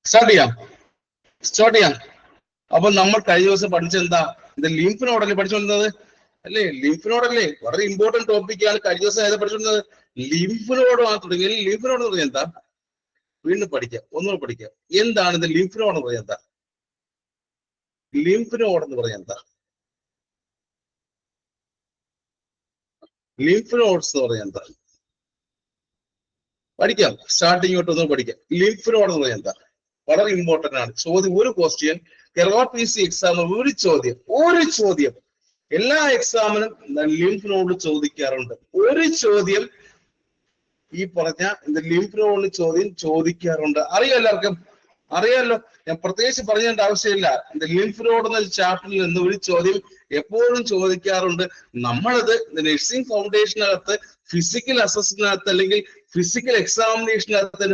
Start ചെയ്യാം. അപ്പൊ നമ്മൾ കഴിഞ്ഞ ദിവസം പഠിച്ചെന്താ? ഇത് ലിംഫ് നോഡല്ലേ പഠിച്ചുകൊണ്ടിരുന്നത് അല്ലേ? ലിംഫ് നോഡല്ലേ? വളരെ ഇമ്പോർട്ടന്റ് ടോപ്പിക്കാണ്. കഴിഞ്ഞ ദിവസം ഏതാ പഠിച്ചുകൊണ്ടിരുന്നത്? ലിംഫ് നോഡ് ആണ് തുടങ്ങി. ലിംഫ് നോഡ് എന്ന് പറഞ്ഞാൽ എന്താ? വീണ്ടും പഠിക്കാം, ഒന്നുകൂടെ പഠിക്കാം. എന്താണ് ഇത് ലിംഫ് നോഡ് എന്ന് പറഞ്ഞാൽ എന്താ? ലിംഫ് നോഡ് എന്ന് പറഞ്ഞാൽ എന്താ? ലിംഫ് നോഡ്സ് എന്ന് പറഞ്ഞാൽ എന്താ? പഠിക്കാം, സ്റ്റാർട്ടിങ് തൊട്ട് ഒന്ന് പഠിക്കാം. ലിംഫ് നോഡ് എന്ന് പറഞ്ഞാൽ എന്താ? വളരെ ഇമ്പോർട്ടന്റ് ആണ്. ചോദ്യം, ഒരു ക്വസ്റ്റ്യൻ കേരള PC എക്സാം, ഒരു ചോദ്യം എല്ലാ എക്സാമിനും ലിംഫ് നോഡ് ചോദിക്കാറുണ്ട്. ഒരു ചോദ്യം ഈ പറഞ്ഞ ലിംഫ് നോഡ് ചോദ്യം ചോദിക്കാറുണ്ട്. അറിയാം, എല്ലാവർക്കും അറിയാമല്ലോ. ഞാൻ പ്രത്യേകിച്ച് പറഞ്ഞേണ്ട ആവശ്യമില്ല. ലിംഫ് നോഡ് എന്ന ചാപ്റ്ററിൽ നിന്ന് ഒരു ചോദ്യം എപ്പോഴും ചോദിക്കാറുണ്ട്. നമ്മളത് നഴ്സിംഗ് ഫൗണ്ടേഷനകത്ത് ഫിസിക്കൽ അസസ്മെന്റിനകത്ത് അല്ലെങ്കിൽ ഫിസിക്കൽ എക്സാമിനേഷനകത്ത്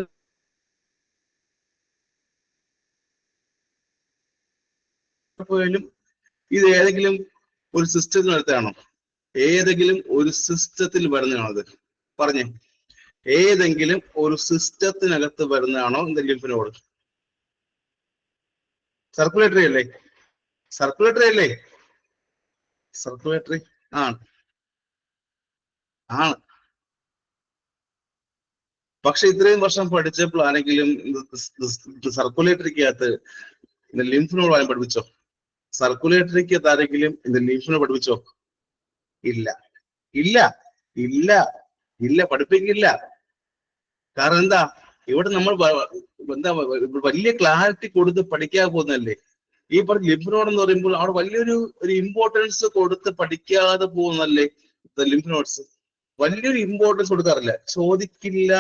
പോയാലും ഇത് ഏതെങ്കിലും ഒരു സിസ്റ്റത്തിനകത്താണോ? ഏതെങ്കിലും ഒരു സിസ്റ്റത്തിൽ വരുന്നതാണോ? അത് പറഞ്ഞേ, ഏതെങ്കിലും ഒരു സിസ്റ്റത്തിനകത്ത് വരുന്നതാണോ ലിംഫ് നോഡ്? സർക്കുലേറ്ററി അല്ലേ? സർക്കുലേറ്ററി ആണ്. പക്ഷെ ഇത്രയും വർഷം പഠിച്ചപ്പോഴാണെങ്കിലും സർക്കുലേറ്ററിക്കകത്ത് ലിംഫ് നോഡ് ആരും പഠിപ്പിച്ചോ? സർക്കുലേറ്ററിക്കകത്ത് ആരെങ്കിലും ലിംഫ് നോഡ് പഠിപ്പിച്ചോ? ഇല്ല, പഠിപ്പിക്കില്ല. കാരണം എന്താ? ഇവിടെ നമ്മൾ എന്താ വലിയ ക്ലാരിറ്റി കൊടുത്ത് പഠിക്കാൻ പോകുന്നല്ലേ. ഈ പറഞ്ഞ ലിംഫ് നോഡ് എന്ന് പറയുമ്പോൾ അവിടെ വലിയൊരു ഇമ്പോർട്ടൻസ് കൊടുത്ത് പഠിക്കാതെ പോകുന്നല്ലേ ലിംഫ് നോഡ്സ്. വലിയൊരു ഇമ്പോർട്ടൻസ് കൊടുക്കാറില്ല. ചോദിക്കില്ല,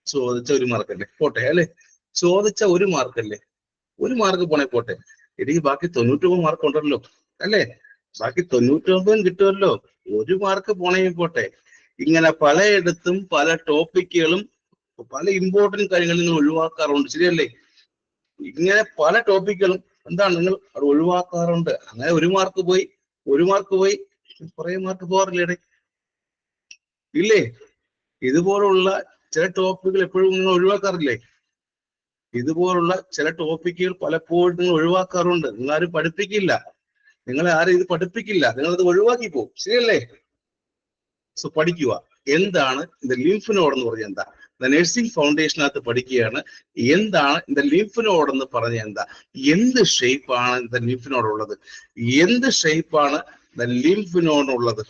ചോദിച്ച ഒരു മാർക്കല്ലേ പോട്ടെ അല്ലെ? ചോദിച്ച ഒരു മാർക്കല്ലേ, ഒരു മാർക്ക് പോണേ പോട്ടെ. എനിക്ക് ബാക്കി 99 മാർക്ക് ഉണ്ടല്ലോ അല്ലേ? ബാക്കി 99 കിട്ടുമല്ലോ, ഒരു മാർക്ക് പോണേ പോട്ടെ. ഇങ്ങനെ പലയിടത്തും പല ടോപ്പിക്കുകളും പല ഇമ്പോർട്ടന്റ് കാര്യങ്ങളിൽ നിങ്ങൾ ഒഴിവാക്കാറുണ്ട്, ശരിയല്ലേ? ഇങ്ങനെ പല ടോപ്പിക്കുകളും എന്താണ് നിങ്ങൾ ഒഴിവാക്കാറുണ്ട്. അങ്ങനെ ഒരു മാർക്ക് പോയി കുറെ മാർക്ക് പോകാറില്ലേ? ഇല്ലേ? ഇതുപോലുള്ള ചില ടോപ്പിക്കുകൾ എപ്പോഴും നിങ്ങൾ ഒഴിവാക്കാറില്ലേ? ഇതുപോലുള്ള ചില ടോപ്പിക്കുകൾ പലപ്പോഴും നിങ്ങൾ ഒഴിവാക്കാറുണ്ട്. നിങ്ങൾ ആരും പഠിപ്പിക്കില്ല, നിങ്ങളെ ആരും ഇത് പഠിപ്പിക്കില്ല, നിങ്ങളത് ഒഴിവാക്കി പോകും, ശരിയല്ലേ? സോ പഠിക്കുക. എന്താണ് ലിംഫ് നോഡ് എന്ന് പറഞ്ഞാൽ എന്താ? നഴ്സിംഗ് ഫൗണ്ടേഷനകത്ത് പഠിക്കുകയാണ്. എന്താണ് ലിംഫ് നോഡ് എന്ന് പറഞ്ഞാൽ എന്താ? എന്ത് ഷേപ്പാണ് ലിംഫ് നോഡ് ഉള്ളത്? എന്ത് ഷേപ്പാണ് ലിംഫ് നോഡ് ഉള്ളത്?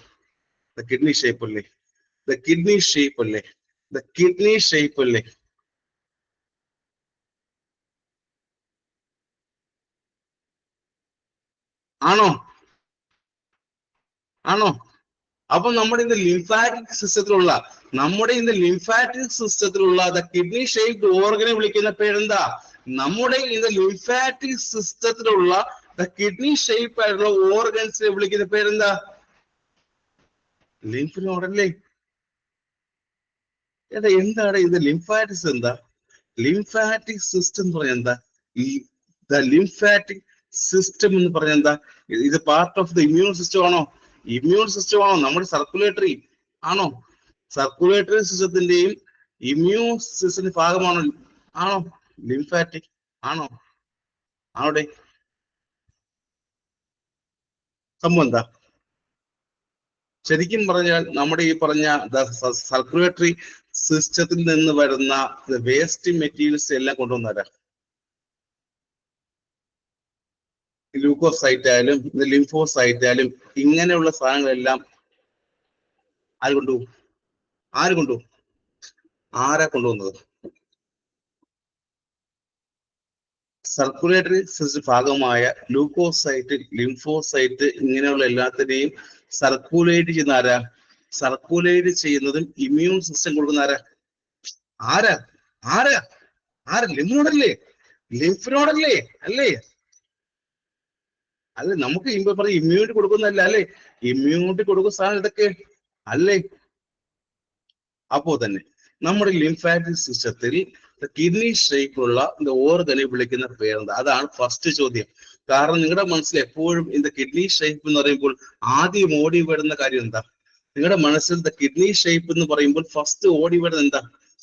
കിഡ്നി ഷേപ്പ് അല്ലേ? കിഡ്നി ഷേപ്പ് അല്ലേ? ആണോ? അപ്പൊ നമ്മുടെ ലിംഫാറ്റിക് സിസ്റ്റത്തിലുള്ള കിഡ്നി ഷേപ്ഡ് ഓർഗനെ വിളിക്കുന്ന പേരെന്താ? നമ്മുടെ ലിംഫാറ്റിക് സിസ്റ്റത്തിലുള്ള കിഡ്നി ഷേപ്പ് ആയിട്ടുള്ള ഓർഗൻസിനെ വിളിക്കുന്ന പേരെന്താ? ലിംഫ് നോഡ് അല്ലേ? എന്താണ് ലിംഫാറ്റിക്സ്? എന്താ ലിംഫാറ്റിക് സിസ്റ്റം എന്ന് പറഞ്ഞാൽ എന്താ? ലിംഫാറ്റിക് സിസ്റ്റം എന്ന് പറഞ്ഞാൽ എന്താ? ഇത് part of the immune system ആണോ? നമ്മുടെ സർക്കുലേറ്ററി ആണോ? സർക്കുലേറ്ററി സിസ്റ്റത്തിന്റെയും ഇമ്മ്യൂൺ സിസ്റ്റത്തിന്റെ ഭാഗമാണോ? ലിംഫാറ്റിക് ആണോടെ? സംഭവം എന്താ? ശരിക്കും പറഞ്ഞാൽ നമ്മുടെ ഈ പറഞ്ഞ സർക്കുലേറ്ററി സിസ്റ്റത്തിൽ നിന്ന് വരുന്ന വേസ്റ്റ് മെറ്റീരിയൽസ് എല്ലാം കൊണ്ടുവന്നവരാ. ഗ്ലൂക്കോസൈറ്റ് ആയാലും ലിംഫോസൈറ്റ് ആയാലും ഇങ്ങനെയുള്ള സാധനങ്ങളെല്ലാം ആര് കൊണ്ടുപോകും? ആരാ കൊണ്ടുവന്നത്? സർക്കുലേറ്ററി സിസ്റ്റം ഭാഗമായ ഗ്ലൂക്കോസൈറ്റ്, ലിംഫോസൈറ്റ് ഇങ്ങനെയുള്ള എല്ലാത്തിനെയും സർക്കുലേറ്റ് ചെയ്യുന്നതും ഇമ്മ്യൂൺ സിസ്റ്റം കൊടുക്കുന്ന ആരാ? ലിംഫ് നോഡല്ലേ? അല്ലേ? നമുക്ക് ഇമ്മ്യൂണിറ്റി കൊടുക്കുന്നതല്ല അല്ലേ? ഇമ്മ്യൂണിറ്റി കൊടുക്കുന്ന സാധനം ഇതൊക്കെ അല്ലേ? അപ്പോ തന്നെ നമ്മുടെ ലിംഫാറ്റിക് സിസ്റ്റത്തിൽ കിഡ്നി ഷേപ്പുള്ള ഓർഗനെ വിളിക്കുന്ന പേരെന്താ? അതാണ് ഫസ്റ്റ് ചോദ്യം. കാരണം നിങ്ങളുടെ മനസ്സിൽ എപ്പോഴും കിഡ്നി ഷേപ്പ് എന്ന് പറയുമ്പോൾ ആദ്യം ഓടി വരുന്ന കാര്യം എന്താ? നിങ്ങളുടെ മനസ്സിൽ കിഡ്നി ഷേപ്പ് എന്ന് പറയുമ്പോൾ ഫസ്റ്റ് ഓടി വരുന്നത് എന്താ?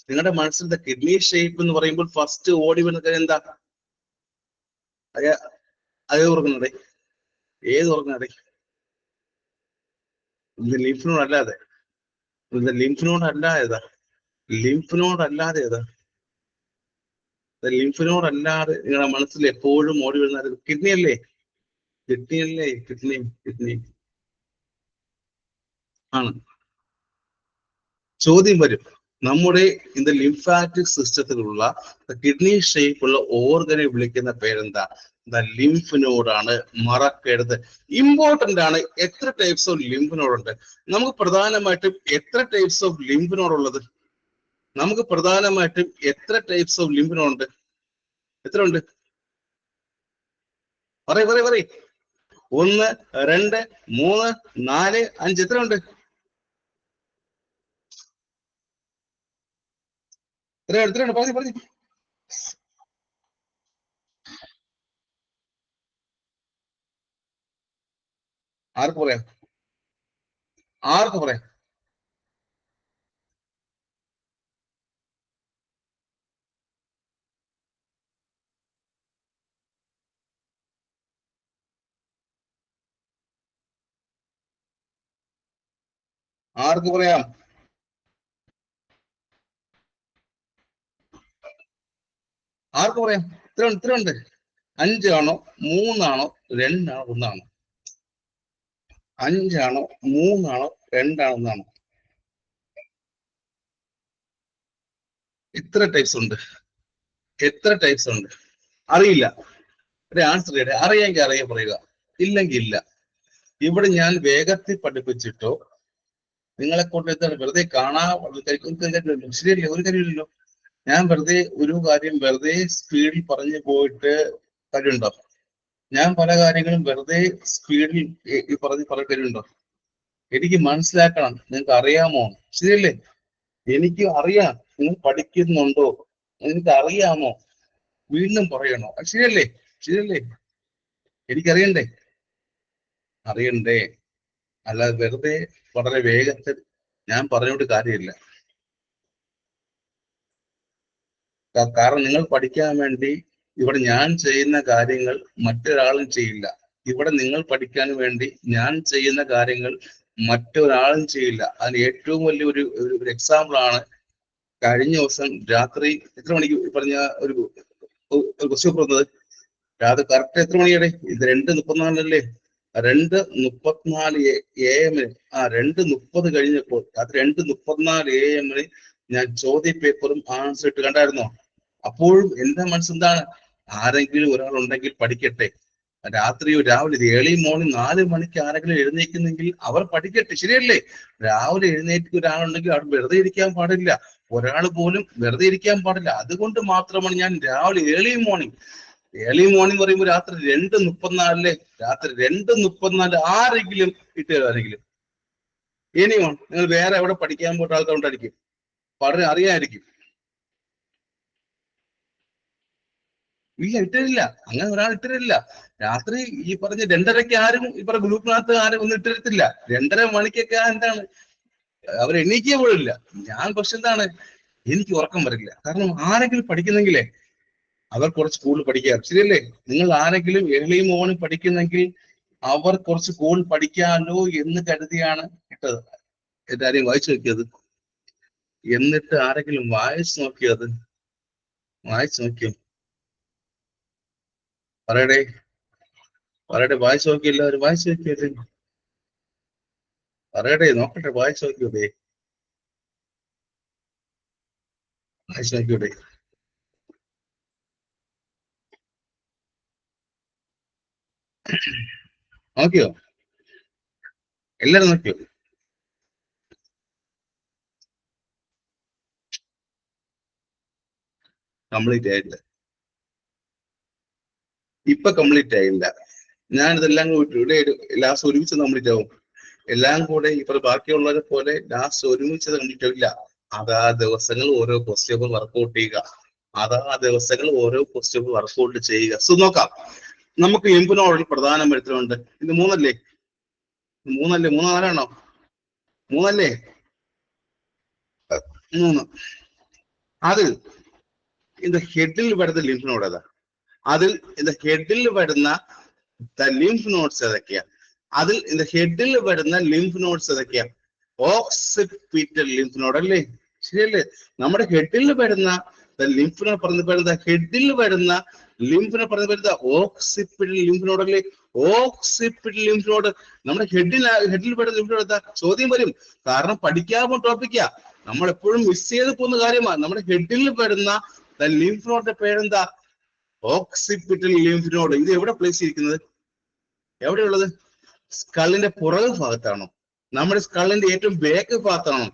നിങ്ങളുടെ മനസ്സിലത്തെ കിഡ്നി ഷേപ്പ് എന്ന് പറയുമ്പോൾ ഫസ്റ്റ് ഓടി വരുന്ന എന്താ? അത് ഓർക്കുന്നതേ, ഏത് ഓർക്കുന്നതേ? ഇത് ലിംഫ് നോഡ് അല്ലാതെ, ഇത് ലിംഫ് നോഡ് അല്ലാതെ ഏതാ? ലിംഫ് നോഡ് അല്ലാതെ ഏതാ? ലിംഫ് നോഡ് അല്ലാതെ നിങ്ങളുടെ മനസ്സിൽ എപ്പോഴും ഓടി വരുന്ന കിഡ്നി അല്ലേ? കിഡ്നി അല്ലേ? കിഡ്നി കിഡ്നി ആണ്. ചോദ്യം വരും, നമ്മുടെ இந்த ലിംഫാറ്റിക് സിസ്റ്റത്തിലുള്ള കിഡ്നി ഷേപ്പുള്ള ഓർഗനെ വിളിക്കുന്ന പേരെന്താ? ലിംഫ് നോഡാണ്. മറക്കരുത്, ഇമ്പോർട്ടന്റ് ആണ്. എത്ര ടൈപ്സ് ഓഫ് ലിംഫ് നോഡ് ഉണ്ട്? നമുക്ക് പ്രധാനമായിട്ടും എത്ര ടൈപ്സ് ഓഫ് ലിംഫ് നോഡ് ഉള്ളത്? നമുക്ക് പ്രധാനമായിട്ടും എത്ര ടൈപ്സ് ഓഫ് ലിംഫ് നോഡ് ഉണ്ട്? എത്ര ഉണ്ട്? പറയ്. 1, 2, 3, 4, 5. എത്ര ഉണ്ട്? എത്രയുണ്ട്? പറഞ്ഞു. ആർക്ക് പറയാം? ആർക്ക് പറയാം? ആർക്ക് പറയാം? ആർക്ക് പറയാം? ഇത്ര ഉണ്ട്. 5 ആണോ 3 ആണോ 2 ആണോ 1 ആണോ? 5 ആണോ 3 ആണോ 2 ആണോ 1 ആണോ? എത്ര ടൈപ്സ് ഉണ്ട്? എത്ര ടൈപ്സ് ഉണ്ട്? അറിയില്ല. ഒരു ആൻസർ ചെയ്യട്ടെ. അറിയാമെങ്കിൽ അറിയാൻ പറയുക, ഇല്ലെങ്കിൽ ഇല്ല. ഇവിടെ ഞാൻ വേഗത്തിൽ പഠിപ്പിച്ചിട്ടോ നിങ്ങളെ കൊണ്ട് എന്താണ് വെറുതെ ശരിയല്ലേ? ഒരു കാര്യമില്ലല്ലോ. ഞാൻ വെറുതെ ഒരു കാര്യം വെറുതെ സ്പീഡിൽ പറഞ്ഞു പോയിട്ട് കാര്യമുണ്ടോ? ഞാൻ പല കാര്യങ്ങളും വെറുതെ സ്പീഡിൽ പറഞ്ഞ കാര്യമുണ്ടോ? എനിക്ക് മനസ്സിലാക്കണം, നിങ്ങൾക്ക് അറിയാമോ? ശരിയല്ലേ? എനിക്ക് അറിയാം നിങ്ങൾ പഠിക്കുന്നുണ്ടോ, എനിക്ക് അറിയാമോ? വീണ്ടും പറയണോ? ശരിയല്ലേ? എനിക്കറിയണ്ടേ? അറിയണ്ടേ? അല്ലാതെ വെറുതെ വളരെ വേഗത്തിൽ ഞാൻ പറഞ്ഞോട്ട് കാര്യമില്ല. കാരണം നിങ്ങൾ പഠിക്കാൻ വേണ്ടി ഇവിടെ ഞാൻ ചെയ്യുന്ന കാര്യങ്ങൾ മറ്റൊരാളും ചെയ്യില്ല. ഇവിടെ നിങ്ങൾ പഠിക്കാൻ വേണ്ടി ഞാൻ ചെയ്യുന്ന കാര്യങ്ങൾ മറ്റൊരാളും ചെയ്യില്ല. അതിന് ഏറ്റവും വലിയ ഒരു എക്സാമ്പിൾ ആണ് കഴിഞ്ഞ ദിവസം രാത്രി എത്ര മണിക്ക് പറഞ്ഞ ഒരു ക്വസ്റ്റ്യൻ പറഞ്ഞത്? രാത്രി കറക്റ്റ് എത്ര മണിയുടെ? ഇത് 2:34 2:34 AM 2:30 കഴിഞ്ഞപ്പോൾ രാത്രി 2:34 AM ഞാൻ ചോദ്യ പേപ്പറും ആൻസർ ഇട്ട് കണ്ടായിരുന്നോ? അപ്പോഴും എന്റെ മനസ്സെന്താണ്? ആരെങ്കിലും ഒരാൾ ഉണ്ടെങ്കിൽ പഠിക്കട്ടെ. രാത്രിയോ രാവിലെ ഏർലി മോർണിംഗ് 4 മണിക്ക് ആരെങ്കിലും എഴുന്നേക്കുന്നെങ്കിൽ അവർ പഠിക്കട്ടെ. ശരിയല്ലേ? രാവിലെ എഴുന്നേറ്റ് ഒരാളുണ്ടെങ്കിൽ അവിടെ വെറുതെ ഇരിക്കാൻ പാടില്ല. ഒരാൾ പോലും വെറുതെ ഇരിക്കാൻ പാടില്ല. അതുകൊണ്ട് മാത്രമാണ് ഞാൻ രാവിലെ ഏർലി മോർണിംഗ് പറയുമ്പോൾ രാത്രി 2:34 രാത്രി 2:34 ആരെങ്കിലും ആരെങ്കിലും ഇനിയോ നിങ്ങൾ വേറെ എവിടെ പഠിക്കാൻ പോയിട്ട് ആൾക്കാരുണ്ടായിരിക്കും, വളരെ അറിയാമായിരിക്കും. ഇല്ല, ഇട്ടിട്ടില്ല. അങ്ങനെ ഒരാൾ ഇട്ടിട്ടില്ല. രാത്രി ഈ പറഞ്ഞ 2:30 ആരും ഈ പറഞ്ഞ ഗ്രൂപ്പിനകത്ത് ആരും ഒന്നും ഇട്ടിരുത്തില്ല. 2:30 മണിക്കൊക്കെ എന്താണ് അവർ എണീക്കുക പോലില്ല. ഞാൻ പക്ഷെ എന്താണ്, എനിക്ക് ഉറക്കം വരില്ല. കാരണം ആരെങ്കിലും പഠിക്കുന്നെങ്കിലേ അവർ കുറച്ച് കൂടുതൽ പഠിക്കുക. ശരിയല്ലേ? നിങ്ങൾ ആരെങ്കിലും ഏർലി മോർണിംഗ് പഠിക്കുന്നെങ്കിൽ അവർ കുറച്ച് കൂടുതൽ പഠിക്കാമല്ലോ എന്ന് കരുതിയാണ് ഇട്ടത്. എല്ലാരെയും വായിച്ചു നോക്കിയത്. എന്നിട്ട് ആരെങ്കിലും വായിച്ചു നോക്കിയോ? പറയടേ, വായിച്ചു നോക്കിയില്ല? അവർ വായിച്ചു നോക്കിയത് പറയടേ, നോക്കട്ടെ, വായിച്ചു നോക്കിയോടെ, വായിച്ചു നോക്കിയോടെ. നോക്കിയോ? എല്ലാരും നോക്കിയോ? കംപ്ലീറ്റ് ആയില്ല. ഇപ്പൊ കംപ്ലീറ്റ് ആയില്ല. ഞാനിതെല്ലാം കൂടി ലാസ്റ്റ് ഒരുമിച്ച് കംപ്ലീറ്റ് ആവും. എല്ലാം കൂടെ ഇപ്പൊ ബാക്കിയുള്ളവരെ പോലെ ലാസ്റ്റ് ഒരുമിച്ച് കംപ്ലീറ്റ് ആവില്ല. അതാ ദിവസങ്ങൾ ഓരോ ക്വസ്റ്റ്യൻ വർക്ക്ഔട്ട് ചെയ്യുക. സോ നോക്കാം. നമുക്ക് ലിംഫ് പ്രധാന മരുന്നുണ്ട്. ഇത് 3 4 ആണോ? 3 3. അതിൽ இந்த ഹെഡിൽ വരുന്ന ലിംഫ് നോഡ് ഏതാ? അതിൽ இந்த ഹെഡിൽ വരുന്ന ലിംഫ് നോഡ്സ് ഏതൊക്കെയാ? അതിൽ இந்த ഹെഡിൽ വരുന്ന ലിംഫ് നോഡ്സ് ഏതൊക്കെയാ? ഓക്സിപിറ്റൽ ലിംഫ് നോഡ് അല്ലേ? ശരിയല്ലേ? നമ്മുടെ ഹെഡിൽ വരുന്ന ലിംഫിനെ പറഞ്ഞ ഹെഡിൽ വരുന്ന ലിംഫിനെ പറഞ്ഞ ഓക്സിപിറ്റൽ ലിംഫ് നോഡ് അല്ലേ? ഓക്സിപിറ്റൽ ലിംഫ് നോഡ് നമ്മുടെ ഹെഡിൽ വരുന്ന ലിംഫ് നോഡ് എന്താ? ചോദ്യം വരും. കാരണം പഠിക്കാവുന്ന ടോപ്പിക്കാ, നമ്മൾ എപ്പോഴും മിസ് ചെയ്ത് പോകുന്ന കാര്യമാണ്. നമ്മുടെ ഹെഡിൽ വരുന്ന ലിംഫ് നോഡിന്റെ പേരെന്താ? Occipital lymph node. ഇത് എവിടെ പ്ലേസ് ചെയ്തിരിക്കുന്നത്? എവിടെയുള്ളത്? സ്കള്ളിന്റെ പുറകു ഭാഗത്താണോ? നമ്മുടെ സ്കള്ളിന്റെ ഏറ്റവും ബാക്ക് ഭാഗത്താണോ?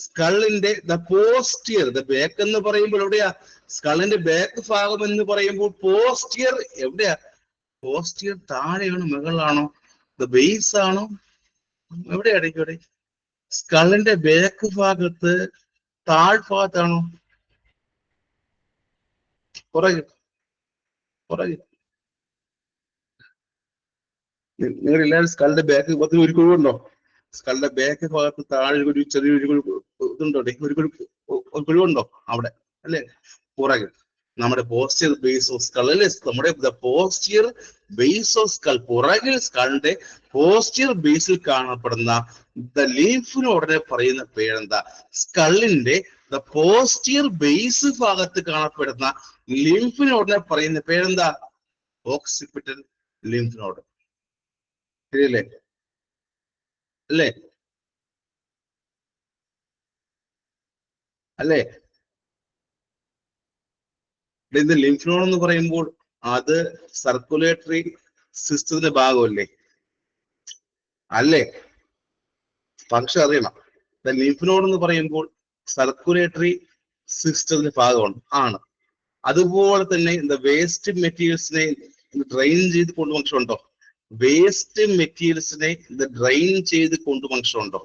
സ്കള്ളിന്റെ പോസ്റ്റിയർ, ബാക്ക് എന്ന് പറയുമ്പോൾ എവിടെയാ? സ്കള്ളിന്റെ ബാക്ക് ഭാഗം എന്ന് പറയുമ്പോൾ പോസ്റ്റിയർ എവിടെയാ? പോസ്റ്റിയർ താഴെയാണോ മുകളിലാണോ? ബേസ് ആണോ? എവിടെയായിരിക്കും? ഇവിടെ സ്കള്ളിന്റെ ബാക്ക് ഭാഗത്ത് താഴ്ഭാഗത്താണോ? പുറകിൽ? പുറകിൽ? നിങ്ങൾ എല്ലാവരും സ്കള്ളിന്റെ ബാക്ക് ഭാഗത്ത് ഒരു കുഴിവുണ്ടോ? സ്കള്ളിന്റെ ബാക്ക് ഭാഗത്ത് താഴെ ഒരു ചെറിയൊരു ഇതുണ്ടോ? ഒരു കുഴിവുണ്ടോ അവിടെ അല്ലേ? പുറകിൽ നമ്മുടെ പോസ്റ്റിയർ ബേസ് ഓഫ് സ്കൾ അല്ലേ? നമ്മുടെ പോസ്റ്റിയർ ബേസ് ഓഫ് സ്കൾ, പുറകിൽ സ്കളിന്റെ പോസ്റ്റിയർ ബേസിൽ കാണപ്പെടുന്ന ലിംഫ് നോഡിനെ പറയുന്ന പേരെന്താ? സ്കളിന്റെ പോസ്റ്റിയർ ബേസ് ഭാഗത്ത് കാണപ്പെടുന്ന ലിംഫ് നോഡിനെ പറയുന്ന പേരെന്താ? Occipital lymph node. ശരിയല്ലേ? അല്ലേ? അല്ലേ? ഇത് ലിംഫ് നോഡ് എന്ന് പറയുമ്പോൾ അത് സർക്കുലേറ്ററി സിസ്റ്റത്തിന്റെ ഭാഗമല്ലേ? അല്ലേ? പക്ഷെ അറിയണം, ലിംഫ് നോഡ് എന്ന് പറയുമ്പോൾ സർക്കുലേറ്ററി സിസ്റ്റത്തിന്റെ ഭാഗമാണ്. അതുപോലെ തന്നെ വേസ്റ്റ് മെറ്റീരിയൽസിനെ ഡ്രെയിൻ ചെയ്ത് കൊണ്ട് ഫംഗ്ഷൻ ഉണ്ടോ? വേസ്റ്റ് മെറ്റീരിയൽസിനെ ഡ്രെയിൻ ചെയ്ത് കൊണ്ട് ഫംഗ്ഷൻ ഉണ്ടോ?